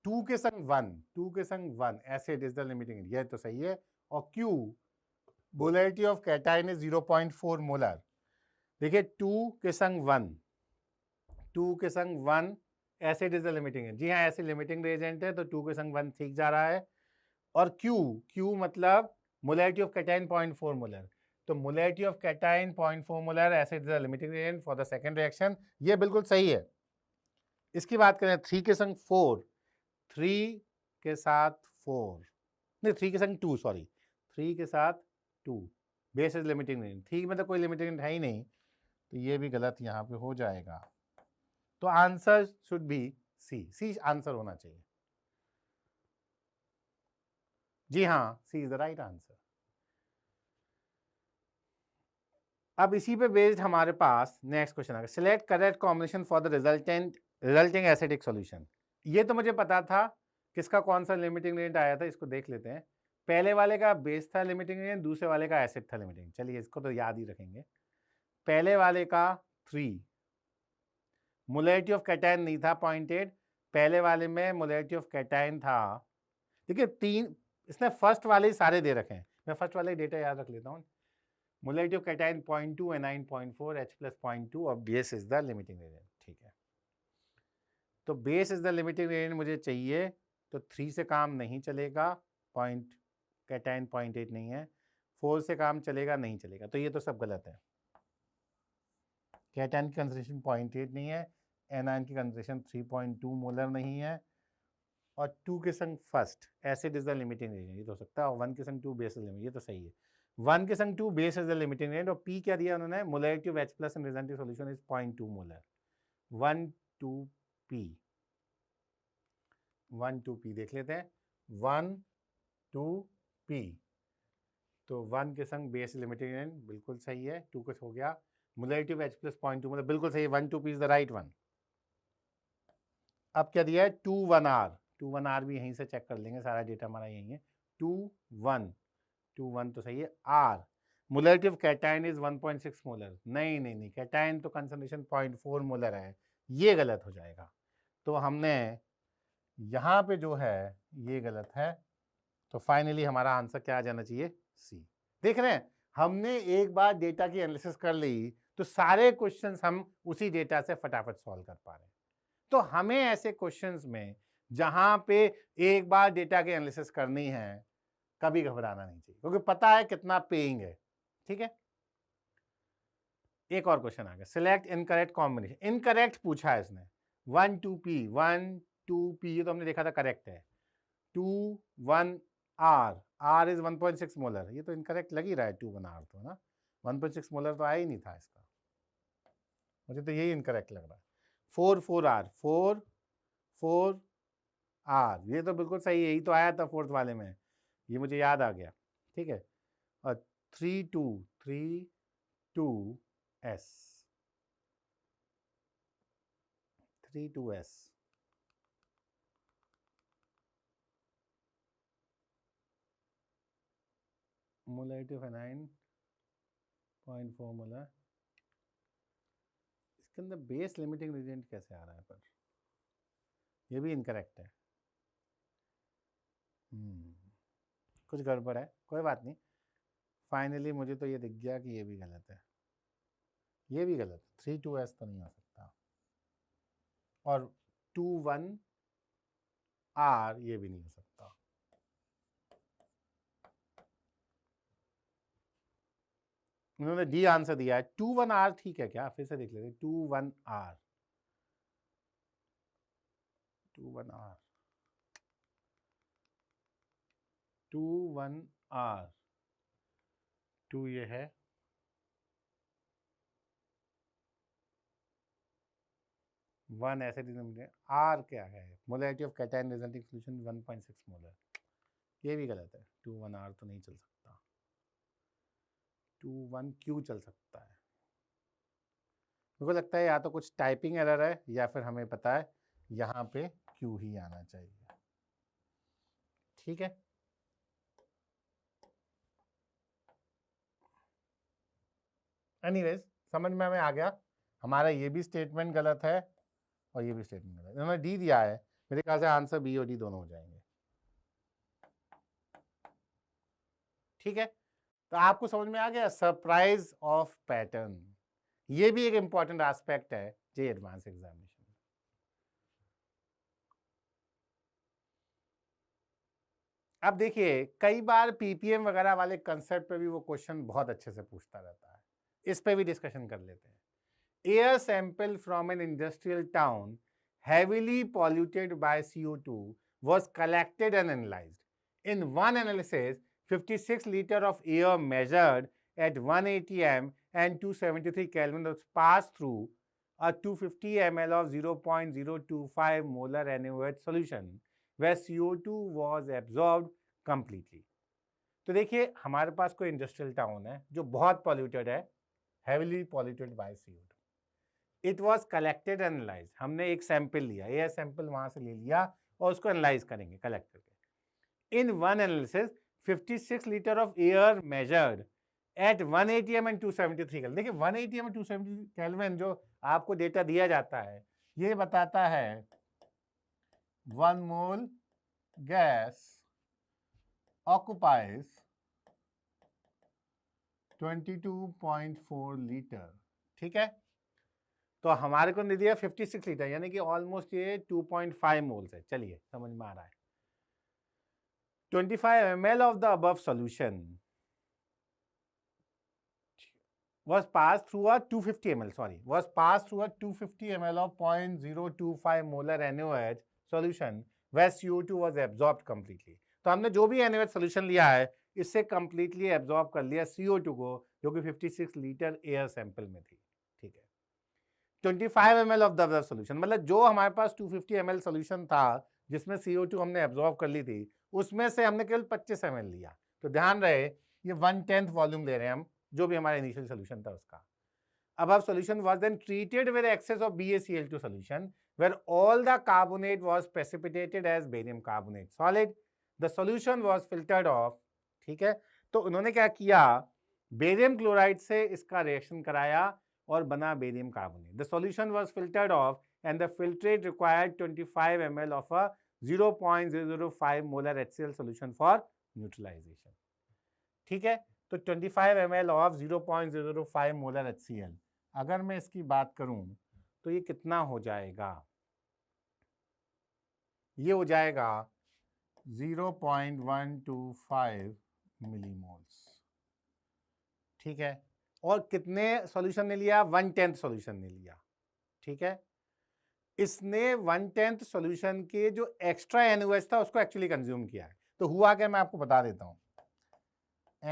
2 के संग 1, 2 के संग 1, एसिड इज द लिमिटिंग, ये तो सही है। और Q molarity of cation is 0.4 molar. देखिए 2 के संग 1, 2 के संग 1, acid is the limiting agent. जी हाँ, ऐसे लिमिटिंग एजेंट है तो 2 के संग 1 ठीक जा रहा है। और Q मतलब मोलैरिटी ऑफ कैटायन 0.4 मोलर, तो molarity of cation 0.4 molar, acid is the limiting agent for the second reaction, ये बिल्कुल सही है। इसकी बात करें 3 के संग 4, 3 के साथ 4, नहीं 3 के संग 2, सॉरी 3 के साथ 2, बेस इज लिमिटिंग एजेंट, 3 में तो कोई लिमिटिंग एजेंट है ही नहीं, तो ये भी गलत यहाँ पे हो जाएगा। तो answer should be C answer होना चाहिए। जी हाँ, C is the right answer. अब इसी पे बेस्ड हमारे पास नेक्स्ट क्वेश्चन आ गया। Select correct combination for the resulting acidic solution. ये तो मुझे पता था किसका कौन सा लिमिटिंग रेंज आया था, इसको देख लेते हैं। पहले वाले का बेस था लिमिटिंग रेंज, दूसरे वाले का एसिड था लिमिटिंग। चलिए इसको तो याद ही रखेंगे। पहले वाले का 3, मोलैरिटी ऑफ कैटायन नहीं था 0.8, पहले वाले में मोलैरिटी ऑफ कैटायन था। देखिए 3, इसने फर्स्ट वाले ही सारे दे रखे हैं, मैं फर्स्ट वाले डेटा याद रख लेता हूँ। Molarity of cation 0.2, A9 0.4, H plus 0.2 और base is the limiting range, ठीक है। तो base is the limiting range मुझे चाहिए, तो 3 से काम नहीं चलेगा, कैटायन 0.8 नहीं है, 4 से काम चलेगा नहीं चलेगा, तो ये तो सब गलत है। कैटायन की कंसंट्रेशन 0.8 नहीं है, एनाइन की कंसंट्रेशन 3.2 मोलर नहीं है, और 2 के संग first acid is the limiting range, ये तो हो सकता है। और 1 के संग 2 बेस इज लिमिटिंग, ये तो सही है। 1 के संग 2 base is the limiting range, और P क्या दिया उन्होंने, molarity of H plus in resulting solution is 0.2 molar. 1 2 P, 1 2 P देख लेते हैं। 1 2 P, तो 1 के संग बेस लिमिटिंग रेंज बिल्कुल सही है। 2 का हो गया, मोलैरिटी ऑफ H प्लस 0.2 मतलब बिल्कुल सही है। 1 2 P is the right one. अब क्या दिया है, 2 1 R, 2 1 R भी यहीं से चेक कर लेंगे, सारा डेटा हमारा यहीं है। 2 1, 2 1 तो सही है। R molarity of cation is 1.6 molar, नहीं नहीं नहीं, कैटायन तो कंसंट्रेशन 0.4 मोलर है, ये गलत हो जाएगा। तो हमने यहाँ पे जो है ये गलत है, तो फाइनली हमारा आंसर क्या आ जाना चाहिए, सी। देख रहे हैं, हमने एक बार डेटा की एनालिसिस कर ली तो सारे क्वेश्चंस हम उसी डेटा से फटाफट सॉल्व कर पा रहे हैं। तो हमें ऐसे क्वेश्चंस में जहां पे एक बार डेटा की एनालिसिस करनी है, कभी घबराना नहीं चाहिए, क्योंकि पता है कितना पेइंग है, ठीक है। एक और क्वेश्चन आ गया, सिलेक्ट इनकरेक्ट कॉम्बिनेशन। इनकरेक्ट पूछा है इसने। 1 2 P, 1 2 P, ये तो हमने देखा था करेक्ट है। 2 1 R, R इज 1.6 मोलर, ये तो इनकरेक्ट लग ही रहा है। 2 1 R तो ना 1.6 मोलर तो आया ही नहीं था इसका, मुझे तो यही इनकरेक्ट लग रहा है। 4 4 R, 4 4 R, ये तो बिल्कुल सही है, यही तो आया था फोर्थ वाले में, ये मुझे याद आ गया, ठीक है। और 3 2 3 2 S, 3 2 S, molarity of anion 0.4 molar. इसके अंदर बेस लिमिटिंग रिएजेंट कैसे आ रहा है, पर ये भी इनकरेक्ट है। कुछ गड़बड़ है, कोई बात नहीं। फाइनली मुझे तो ये दिख गया कि ये भी गलत है, ये भी गलत है। 3-2s तो नहीं हो सकता, और 2-1r ये भी नहीं हो सकता। उन्होंने डी आंसर दिया है। 2-1r ठीक है क्या? फिर से देख लेते। 2-1r 2-1r 2-1r 2 ये है, 1 ऐसे डिनोमिनेटर, आर क्या है? Molarity of cation resulting solution 1.6 molar. ये भी गलत है। 2-1r तो नहीं चल सकता, 2-1q चल सकता है। मेरे को लगता है या तो कुछ टाइपिंग एरर है, या फिर हमें पता है यहाँ पे q ही आना चाहिए। ठीक है, एनीवेज समझ में हमें आ गया। हमारा ये भी स्टेटमेंट गलत है और ये भी स्टेटमेंट गलत है। इन्होंने डी दिया है, मेरे ख्याल से आंसर बी और डी दोनों हो जाएंगे। ठीक है, तो आपको समझ में आ गया सरप्राइज ऑफ पैटर्न। ये भी एक इंपॉर्टेंट एस्पेक्ट है जे एडवांस एग्जामिनेशन। अब देखिए, कई बार पीपीएम वगैरह वाले कंसेप्ट पे भी वो क्वेश्चन बहुत अच्छे से पूछता रहता है। इस पे भी डिस्कशन कर लेते हैं। Air sample from an industrial town heavily polluted by CO2 was collected and analyzed. In one analysis, 56 liters of air measured at 180 m and 273 Kelvin was passed through a 250 ml of 0.025 molar NaOH solution where CO2 was absorbed completely. तो देखिए, हमारे पास कोई industrial town है जो बहुत polluted है, heavily polluted by CO2. It was collected analyse, हमने एक सैंपल लिया, एयर सैंपल वहां से ले लिया और उसको एनालाइज करेंगे कलेक्ट करके। In one analysis 56 litre of air measured eight 180 m and 273 kelvin. देखिए 180 m and 273 केल्विन जो आपको डेटा दिया जाता है, ये बताता है 1 मोल गैस ऑक्युपाइज 22.4 लीटर। ठीक है, तो हमारे को दे दिया 56 लीटर, यानी कि ऑलमोस्ट ये 2.5 मोल्स है। चलिए समझ में आ रहा है। 25 ml of the above solution was passed through a 250 ml, was passed through a 250 ml of 0.025 molar NaOH solution where CO2 was absorbed completely. तो हमने जो भी NaOH solution लिया है, इससे completely absorb कर लिया CO2 को, जो कि 56 लीटर एयर सैंपल में थी। ठीक है, 25 ml ऑफ द सोल्यूशन, मतलब जो हमारे पास 250 ml सोल्यूशन था जिसमें CO2 हमने एब्जॉर्ब कर ली थी, उसमें से हमने केवल 25 ml लिया। तो ध्यान रहे, ये 1/10 वॉल्यूम ले रहे हैं हम, जो भी हमारा इनिशियल सोल्यूशन था उसका। Above solution was then treated with excess of BaCl2 solution where all the carbonate was precipitated as barium carbonate solid. The solution was filtered off. ठीक है, तो उन्होंने क्या किया, बेरियम क्लोराइड से इसका रिएक्शन कराया और बना barium carbonate. The solution was filtered off and the filtrate required 25 ml of a 0.005 molar HCl solution for neutralisation. ठीक है, तो 25 ml ऑफ 0.005 मोलर HCl, अगर मैं इसकी बात करूं तो ये कितना हो जाएगा? ये हो जाएगा 0.125 मिलीमोल्स। ठीक है, और कितने सॉल्यूशन ने लिया? 1/10 सॉल्यूशन ने लिया। ठीक है, इसने 1/10 सॉल्यूशन के जो एक्स्ट्रा NaOH था उसको एक्चुअली कंज्यूम किया है। तो हुआ क्या, मैं आपको बता देता हूं।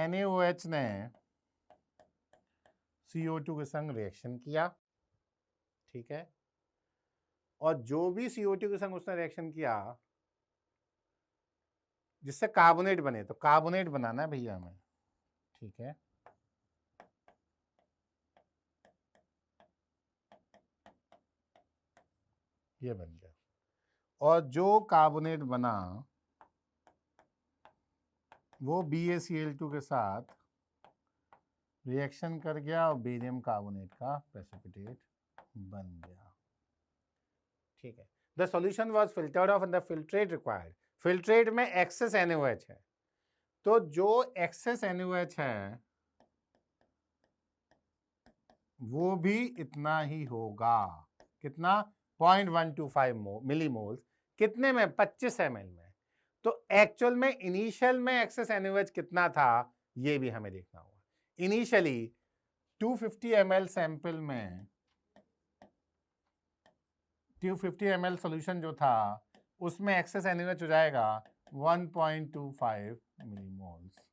NaOH ने CO2 के संग रिएक्शन किया। ठीक है, और जो भी CO2 के संग उसने रिएक्शन किया जिससे कार्बोनेट बने, तो कार्बोनेट बनाना है भैया हमें। ठीक है, ये बन गया, और जो कार्बोनेट बना वो BaCl2 के साथ रिएक्शन कर गया और बेरियम कार्बोनेट का प्रेसिपिटेट बन गया। ठीक है। The solution was filtered off and the filtrate required. Filtrate में एक्सेस NaOH है, तो जो एक्सेस NaOH है वो भी इतना ही होगा। कितना? 0.125 मिलीमोल्स। कितने में? 25 ml में। तो एक्चुअल में इनिशियल में एक्सेस NaOH कितना था ये भी हमें देखना होगा। इनिशियली 250 ml सैंपल में 250 ml सॉल्यूशन जो था उसमें एक्सेस NaOH हो जाएगा 1.25 मिलीमोल्स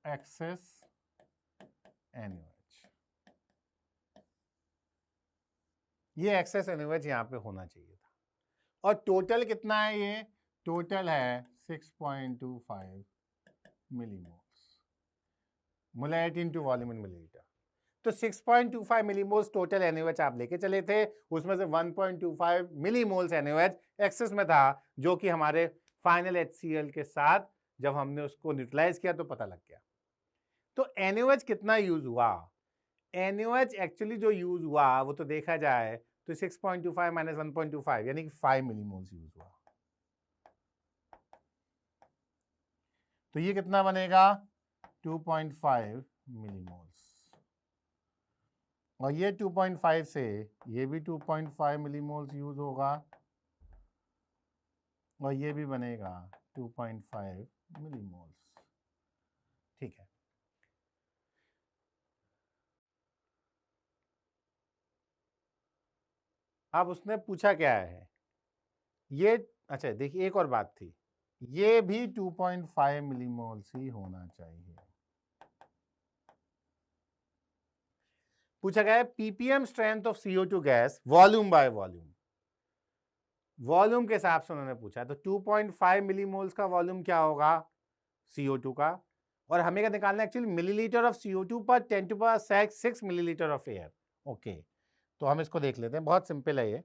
एक्सेस NaOH। ये एक्सेस NaOH यहाँ पे होना चाहिए था। और टोटल कितना है? ये टोटल है 6.25 मिलीमोल्स। मोलैरिटी इनटू वॉल्यूम इन मिलीलीटर। तो 6.25 मिलीमोल्स टोटल NaOH आप लेके चले थे, उसमें से 1.25 मिलीमोल्स NaOH एक्सेस में था, जो कि हमारे फाइनल HCl के साथ जब हमने उसको न्यूट्रलाइज किया तो पता लग गया। तो NaOH कितना यूज हुआ? NaOH एक्चुअली जो यूज हुआ वो तो देखा जाए तो 6.25 माइनस 1.25 यानी कि 5 मिलीमोल्स यूज हुआ। तो ये कितना बनेगा? 2.5 मिलीमोल्स। और ये 2.5 से ये भी 2.5 मिलीमोल्स यूज होगा और ये भी बनेगा 2.5 मिलीमोल्स। ठीक है। अब उसने पूछा क्या है ये? अच्छा देखिए, एक और बात थी, ये भी 2.5 मिलीमोल्स ही होना चाहिए। पूछा गया है ppm strength of CO2 gas volume by volume. Volume के हिसाब से उन्होंने पूछा, तो 2.5 मिलीमोल्स का वॉल्यूम क्या होगा CO2 का, और हमें क्या निकालना है एक्चुअली? मिलीलीटर ऑफ CO2 पर 10⁶ मिलीलीटर ऑफ एयर। ओके, तो हम इसको देख लेते हैं, बहुत सिंपल है ये।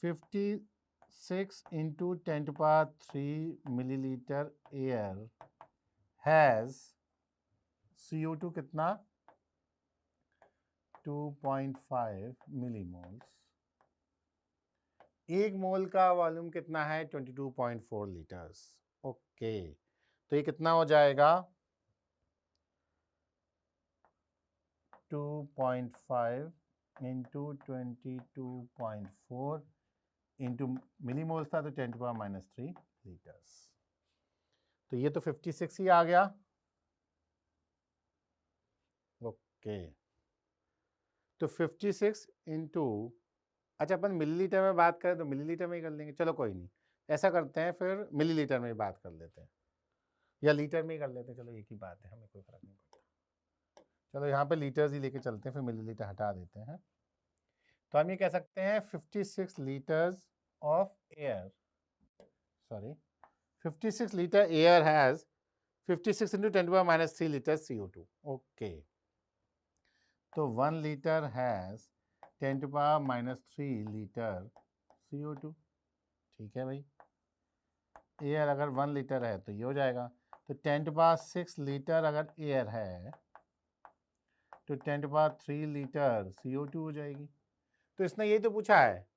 56 into 10⁻³ millilitre air has CO2 कितना? 2.5 मिलीमोल्स। एक मोल का वॉल्यूम कितना है? 22.4 लीटर्स। ओके, तो ये कितना हो जाएगा? 2.5 इंटू 22.4 इंटू मिलीमोल्स था तो 10⁻³ लीटर्स। तो ये तो 56 ही आ गया। ओके, तो 56 इंटू, अच्छा अपन मिलीलीटर में बात करें तो मिलीलीटर में ही कर लेंगे, चलो कोई नहीं, ऐसा करते हैं फिर मिलीलीटर में ही बात कर लेते हैं, या लीटर में ही कर लेते हैं, चलो एक ही बात है, हमें कोई फर्क नहीं पड़ता। चलो यहाँ पे लीटर्स ही लेके चलते हैं, फिर मिलीलीटर हटा देते हैं। तो हम ये कह सकते हैं 56 litres of air, sorry 56 litre air has 56 into 10⁻³ litre CO2। Okay, तो 1 लीटर हैज 10⁻³ लीटर CO2। ठीक है भाई, एयर अगर 1 लीटर है तो ये हो जाएगा, तो 10⁻6 लीटर अगर एयर है तो 10⁻³ लीटर CO2 हो जाएगी। तो इसने यही तो पूछा है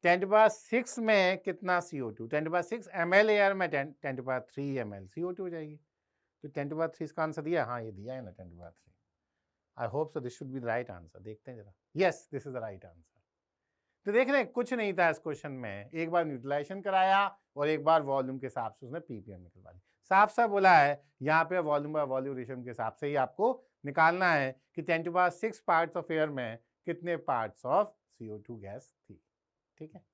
10⁻6 में कितना CO2, 10⁻6 ml एयर में 10⁻³ ml CO2 हो जाएगी। तो 10⁻³ इसका आंसर दिया, हाँ ये दिया है ना 10⁻3। I hope so this should be the right answer. देखते हैं जरा, yes this is the right answer. तो देख रहे हैं कुछ नहीं था इस क्वेश्चन में, एक बार न्यूट्रलाइजेशन कराया और एक बार वॉल्यूम के हिसाब से उसने ppm निकलवा दी। साफ साफ बोला है यहाँ पे वॉल्यूम बाय वॉल्यूम रेशियो के हिसाब से ही आपको निकालना है कि 10⁻6 पार्ट्स ऑफ एयर में कितने पार्ट्स ऑफ CO2 गैस थी। ठीक है,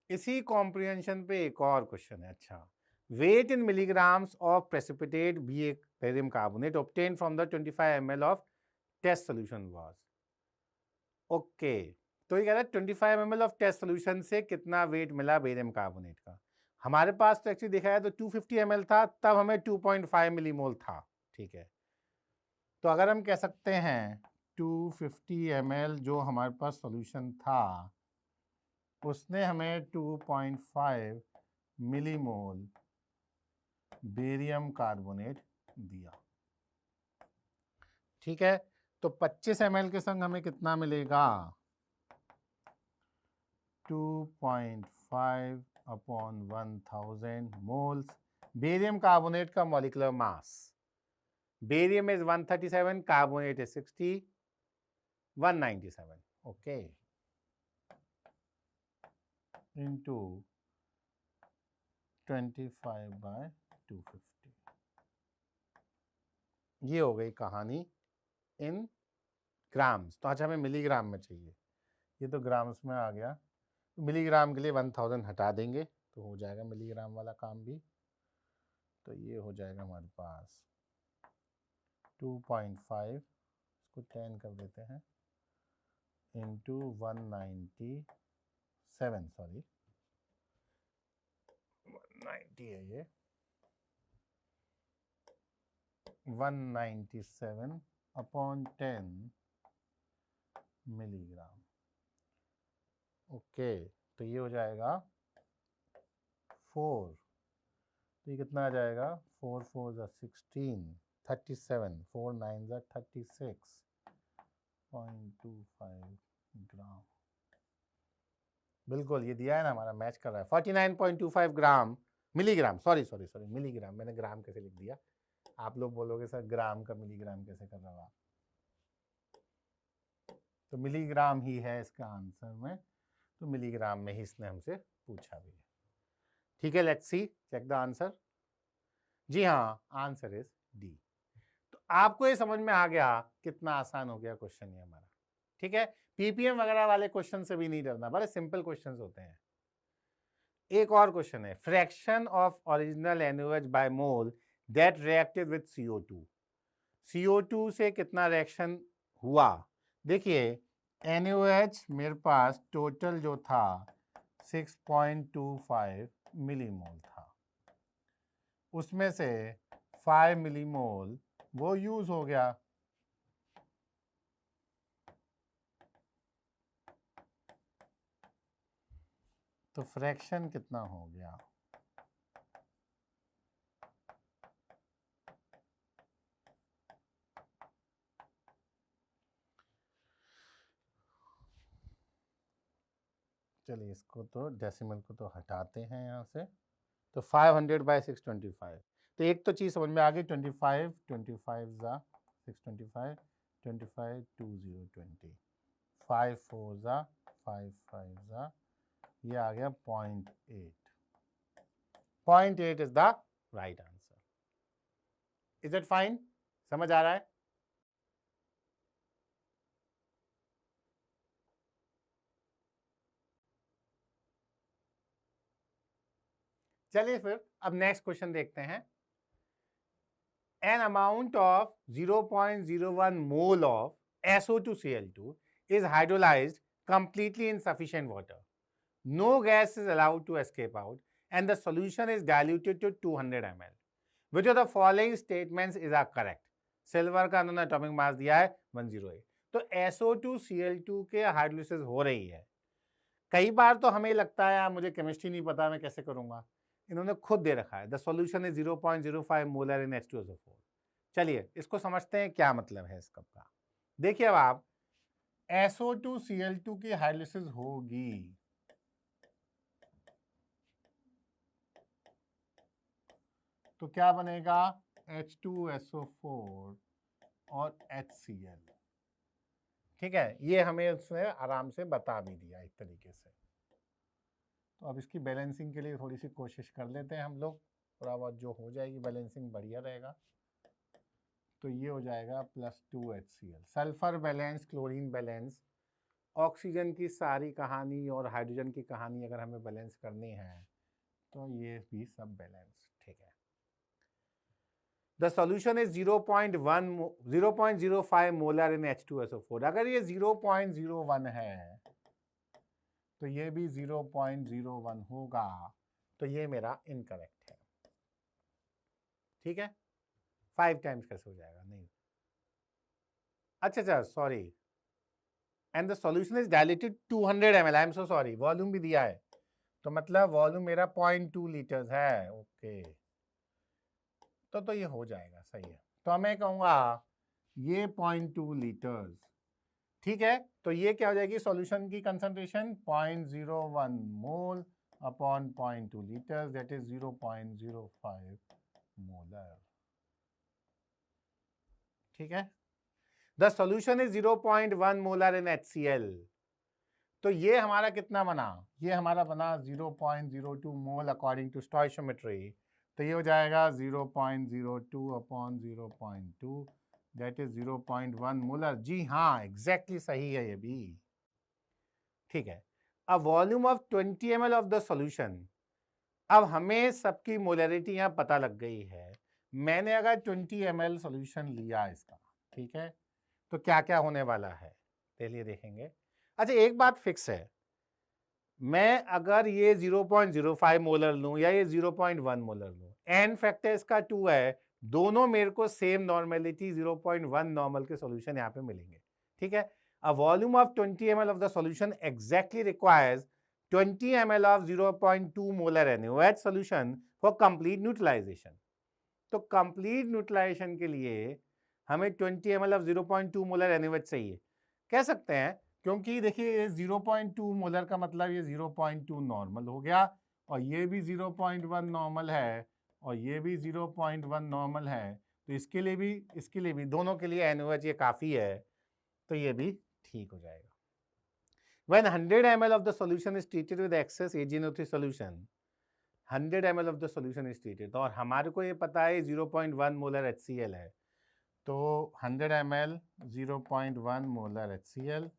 इसी कॉम्प्रिहेंशन पे एक और क्वेश्चन है। अच्छा, weight in milligrams of precipitate barium carbonate obtain from the 25 ml of test solution was. Okay, तो ये कह रहा है 25 ml ऑफ टेस्ट सोल्यूशन से कितना वेट मिला बेरियम कार्बोनेट का। हमारे पास तो एक्चुअली देखा है तो 250 ml था, तब हमें 2.5 मिलीमोल था। ठीक है, तो अगर हम कह सकते हैं 250 ml जो हमारे पास सॉल्यूशन था उसने हमें 2.5 मिलीमोल बेरियम कार्बोनेट दिया। ठीक है, तो 25 ml के संग हमें कितना मिलेगा? 2.5 अपॉन 1000 मोल्स बेरियम कार्बोनेट का molecular mass. Barium is 137, carbonate is 60, 197, okay, into 25/250। ये हो गई कहानी इन ग्राम्स। तो आज हमें मिलीग्राम में चाहिए, ये तो ग्राम्स में आ गया। मिलीग्राम के लिए 1000 हटा देंगे तो हो जाएगा मिलीग्राम वाला काम भी। तो ये हो जाएगा हमारे पास 2.5, इसको 10 कर देते हैं, इंटू 197, सॉरी 190 है ये, 197 अपॉन 10 मिलीग्राम। ओके, तो ये हो जाएगा 4, तो ये कितना आ जाएगा? 4 4 16, 37, 4 9 36.25 ग्राम। बिल्कुल ये दिया है ना, हमारा मैच कर रहा है। 49.25 gram, milligram, sorry sorry sorry milligram, मैंने ग्राम कैसे लिख दिया? आप लोग बोलोगे सर ग्राम का मिलीग्राम कैसे कर रहा हो आप? तो मिलीग्राम ही है इसका आंसर में, तो मिलीग्राम में ही इसने हमसे पूछा भी है। ठीक है, let's see, check the answer. जी हाँ, आंसर इज डी। तो आपको ये समझ में आ गया कितना आसान हो गया क्वेश्चन ये हमारा। ठीक है, पीपीएम वगैरह वाले क्वेश्चन से भी नहीं डरना, बड़े सिंपल क्वेश्चंस होते हैं। एक और क्वेश्चन है, fraction of original NaOH by mole that reacted with CO2। CO2 से कितना रिएक्शन हुआ? देखिए NaOH मेरे पास टोटल जो था 6.25 मिलीमोल था, उसमें से 5 मिलीमोल वो यूज हो गया। तो फ्रैक्शन कितना हो गया? चलिए इसको तो डेसिमल को तो हटाते हैं यहाँ से। तो 500/625। तो एक तो चीज़ समझ में आ गई, 25 25 ज़ा 625, 25 20 20, 5 4 ज़ा 5 5 ज़ा, ये आ गया 0.8। 0.8 is the right answer. Is it fine? समझ आ रहा है? चलिए फिर अब नेक्स्ट क्वेश्चन देखते हैं। An amount of 0.01 mole of SO2Cl2 is hydrolyzed completely in sufficient water. No gas is allowed to escape out and the solution is diluted to 200 ml. Which of the following statements is correct? Silver का उन्होंने atomic mass दिया है 108। तो SO2Cl2 के hydrolysis हो रही है। कई बार तो हमें लगता है यार मुझे केमिस्ट्री नहीं पता, मैं कैसे करूंगा। इन्होंने खुद दे रखा है, the solution is 0.05 molar in H2SO4। चलिए इसको समझते हैं क्या मतलब है इसका का। देखिए अब आप SO2Cl2 की हाइड्रोलिसिस होगी, तो क्या बनेगा? H2SO4 और HCl। ठीक है, ये हमें उसने आराम से बता भी दिया एक तरीके से। तो अब इसकी बैलेंसिंग के लिए थोड़ी सी कोशिश कर लेते हैं हम लोग, थोड़ा बहुत जो हो जाएगी बैलेंसिंग बढ़िया रहेगा। तो ये हो जाएगा +2 HCl। Sulphur balance, chlorine balance, oxygen की सारी कहानी और हाइड्रोजन की कहानी अगर हमें बैलेंस करनी है तो ये भी सब बैलेंस। ठीक है, the solution is 0.05 molar in H2SO4। अगर ये 0.01 है तो ये भी 0.01 होगा, तो ये मेरा इनकरेक्ट है। ठीक है, 5 टाइम्स कैसे हो जाएगा? नहीं, अच्छा sorry, and the solution is diluted 200 ml। I am so sorry, volume भी दिया है तो मतलब वॉल्यूम मेरा 0.2 लीटर्स है। ओके, तो ये हो जाएगा, सही है। तो मैं कहूँगा ये 0.2 लीटर्स, ठीक है। तो ये क्या हो जाएगी सॉल्यूशन की concentration 0.01 mole upon 0.2 litres, that is 0.05 molar, ठीक है। The solution is 0.1 molar in HCl। तो ये हमारा कितना बना, ये हमारा बना 0.02 मोल अकॉर्डिंग टू स्टोइशियोमेट्री। तो ये हो जाएगा 0.02 अपॉन 0.2, दैट इज 0.1 मोलर। जी हाँ, एग्जैक्टली सही है ये भी, ठीक है। A volume of 20 ml of the solution. अब हमें सबकी मोलरिटी यहाँ पता लग गई है। मैंने अगर 20 ml सॉल्यूशन लिया इसका, ठीक है, तो क्या क्या होने वाला है चलिए देखेंगे। अच्छा, एक बात फिक्स है, मैं अगर ये 0.05 मोलर लूं या ये 0.1 मोलर लूं, एन फैक्टर इसका 2 है, दोनों मेरे को सेम नॉर्मेलिटी 0.1 नॉर्मल के सॉल्यूशन यहाँ पे मिलेंगे, ठीक है। A volume of 20 ml of the solution exactly requires 20 ml of 0.2 molar NaOH solution for complete neutralisation. तो कंप्लीट न्यूट्रलाइजेशन के लिए हमें 20 ml ऑफ 0.2 मोलर NaOH चाहिए, कह सकते हैं, क्योंकि देखिए 0.2 मोलर का मतलब ये 0.2 नॉर्मल हो गया, और ये भी 0.1 नॉर्मल है, और ये भी 0.1 नॉर्मल है। तो इसके लिए भी दोनों के लिए NaOH ये काफ़ी है, तो ये भी ठीक हो जाएगा। When 100 ml of the solution is treated with excess AgNO3 solution, 100 ml of the solution is treated, और हमारे को ये पता है 0.1 मोलर HCl है, तो 100 ml 0.1 मोलर HCl,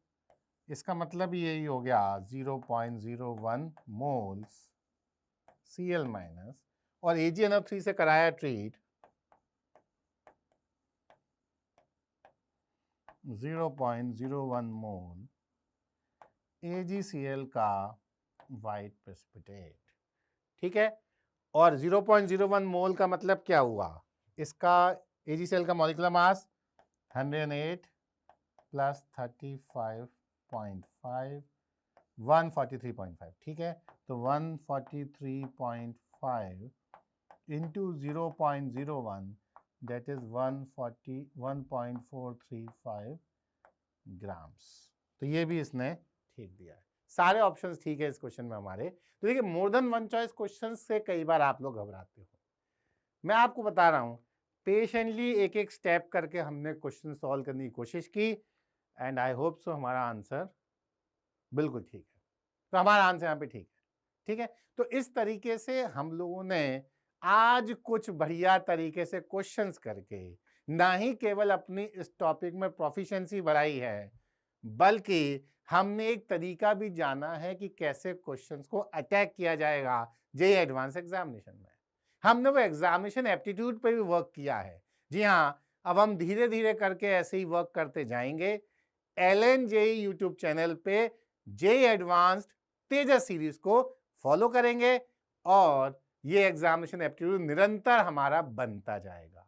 इसका मतलब यही हो गया 0.01 मोल्स Cl माइनस, और AgNO3 से कराया ट्रीट 0.01 मोल AgCl का वाइट प्रेसिपिटेट, ठीक है। और 0.01 मोल का मतलब क्या हुआ, इसका AgCl का मॉलिक्यूलर मास 108 प्लस 35.5 143.5, ठीक है। तो 143.5 इंटू 0.01, दैट इज 141.435 ग्राम्स। तो ये भी इसने ठीक दिया है, सारे ऑप्शंस ठीक है इस क्वेश्चन में हमारे। तो देखिए, more than one choice question से कई बार आप लोग घबराते हो, मैं आपको बता रहा हूं, पेशेंटली एक एक स्टेप करके हमने क्वेश्चन सॉल्व करने की कोशिश की, एंड आई होप सो हमारा आंसर बिल्कुल ठीक है। तो हमारा आंसर यहाँ पे ठीक है, ठीक है। तो इस तरीके से हम लोगों ने आज कुछ बढ़िया तरीके से क्वेश्चंस करके ना ही केवल अपनी इस टॉपिक में प्रोफिशिएंसी बढ़ाई है, बल्कि हमने एक तरीका भी जाना है कि कैसे क्वेश्चंस को अटैक किया जाएगा जेईई एडवांस एग्जामिनेशन में। हमने वो एग्जामिनेशन एप्टीट्यूड पर भी वर्क किया है। जी हाँ, अब हम धीरे धीरे करके ऐसे ही वर्क करते जाएंगे। एलएन जेईई यूट्यूब चैनल पे जेईई एडवांस्ड तेजस सीरीज को फॉलो करेंगे, और ये एग्जामिनेशन एप्टीट्यूड निरंतर हमारा बनता जाएगा।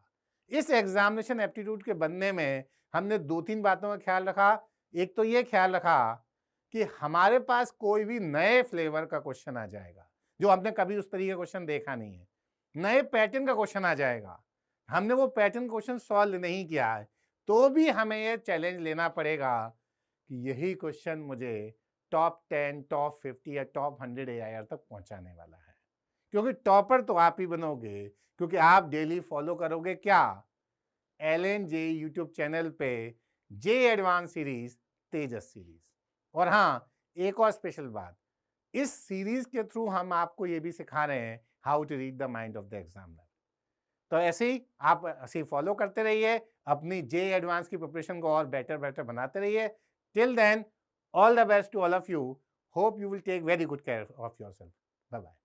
इस एग्जामिनेशन एप्टीट्यूड के बनने में हमने 2-3 बातों का ख्याल रखा। एक तो ये ख्याल रखा कि हमारे पास कोई भी नए फ्लेवर का क्वेश्चन आ जाएगा जो हमने कभी उस तरीके का क्वेश्चन देखा नहीं है, नए पैटर्न का क्वेश्चन आ जाएगा, हमने वो पैटर्न क्वेश्चन सॉल्व नहीं किया है, तो भी हमें ये चैलेंज लेना पड़ेगा कि यही क्वेश्चन मुझे टॉप 10, टॉप 50 या टॉप 100 AIR तक पहुंचाने वाला है। क्योंकि टॉपर तो आप ही बनोगे, क्योंकि आप डेली फॉलो करोगे क्या, एलएन जेईई यूट्यूब चैनल पे जेईई एडवांस सीरीज, तेजस सीरीज। और हाँ, एक और स्पेशल बात, इस सीरीज के थ्रू हम आपको ये भी सिखा रहे हैं how to read the mind of the examiner. तो ऐसे ही आप ऐसे फॉलो करते रहिए, अपनी जेईई एडवांस की प्रिपरेशन को और बेटर बनाते रहिए। Till then, all the best to all of you. Hope you will take very good care of yourself. Bye-bye.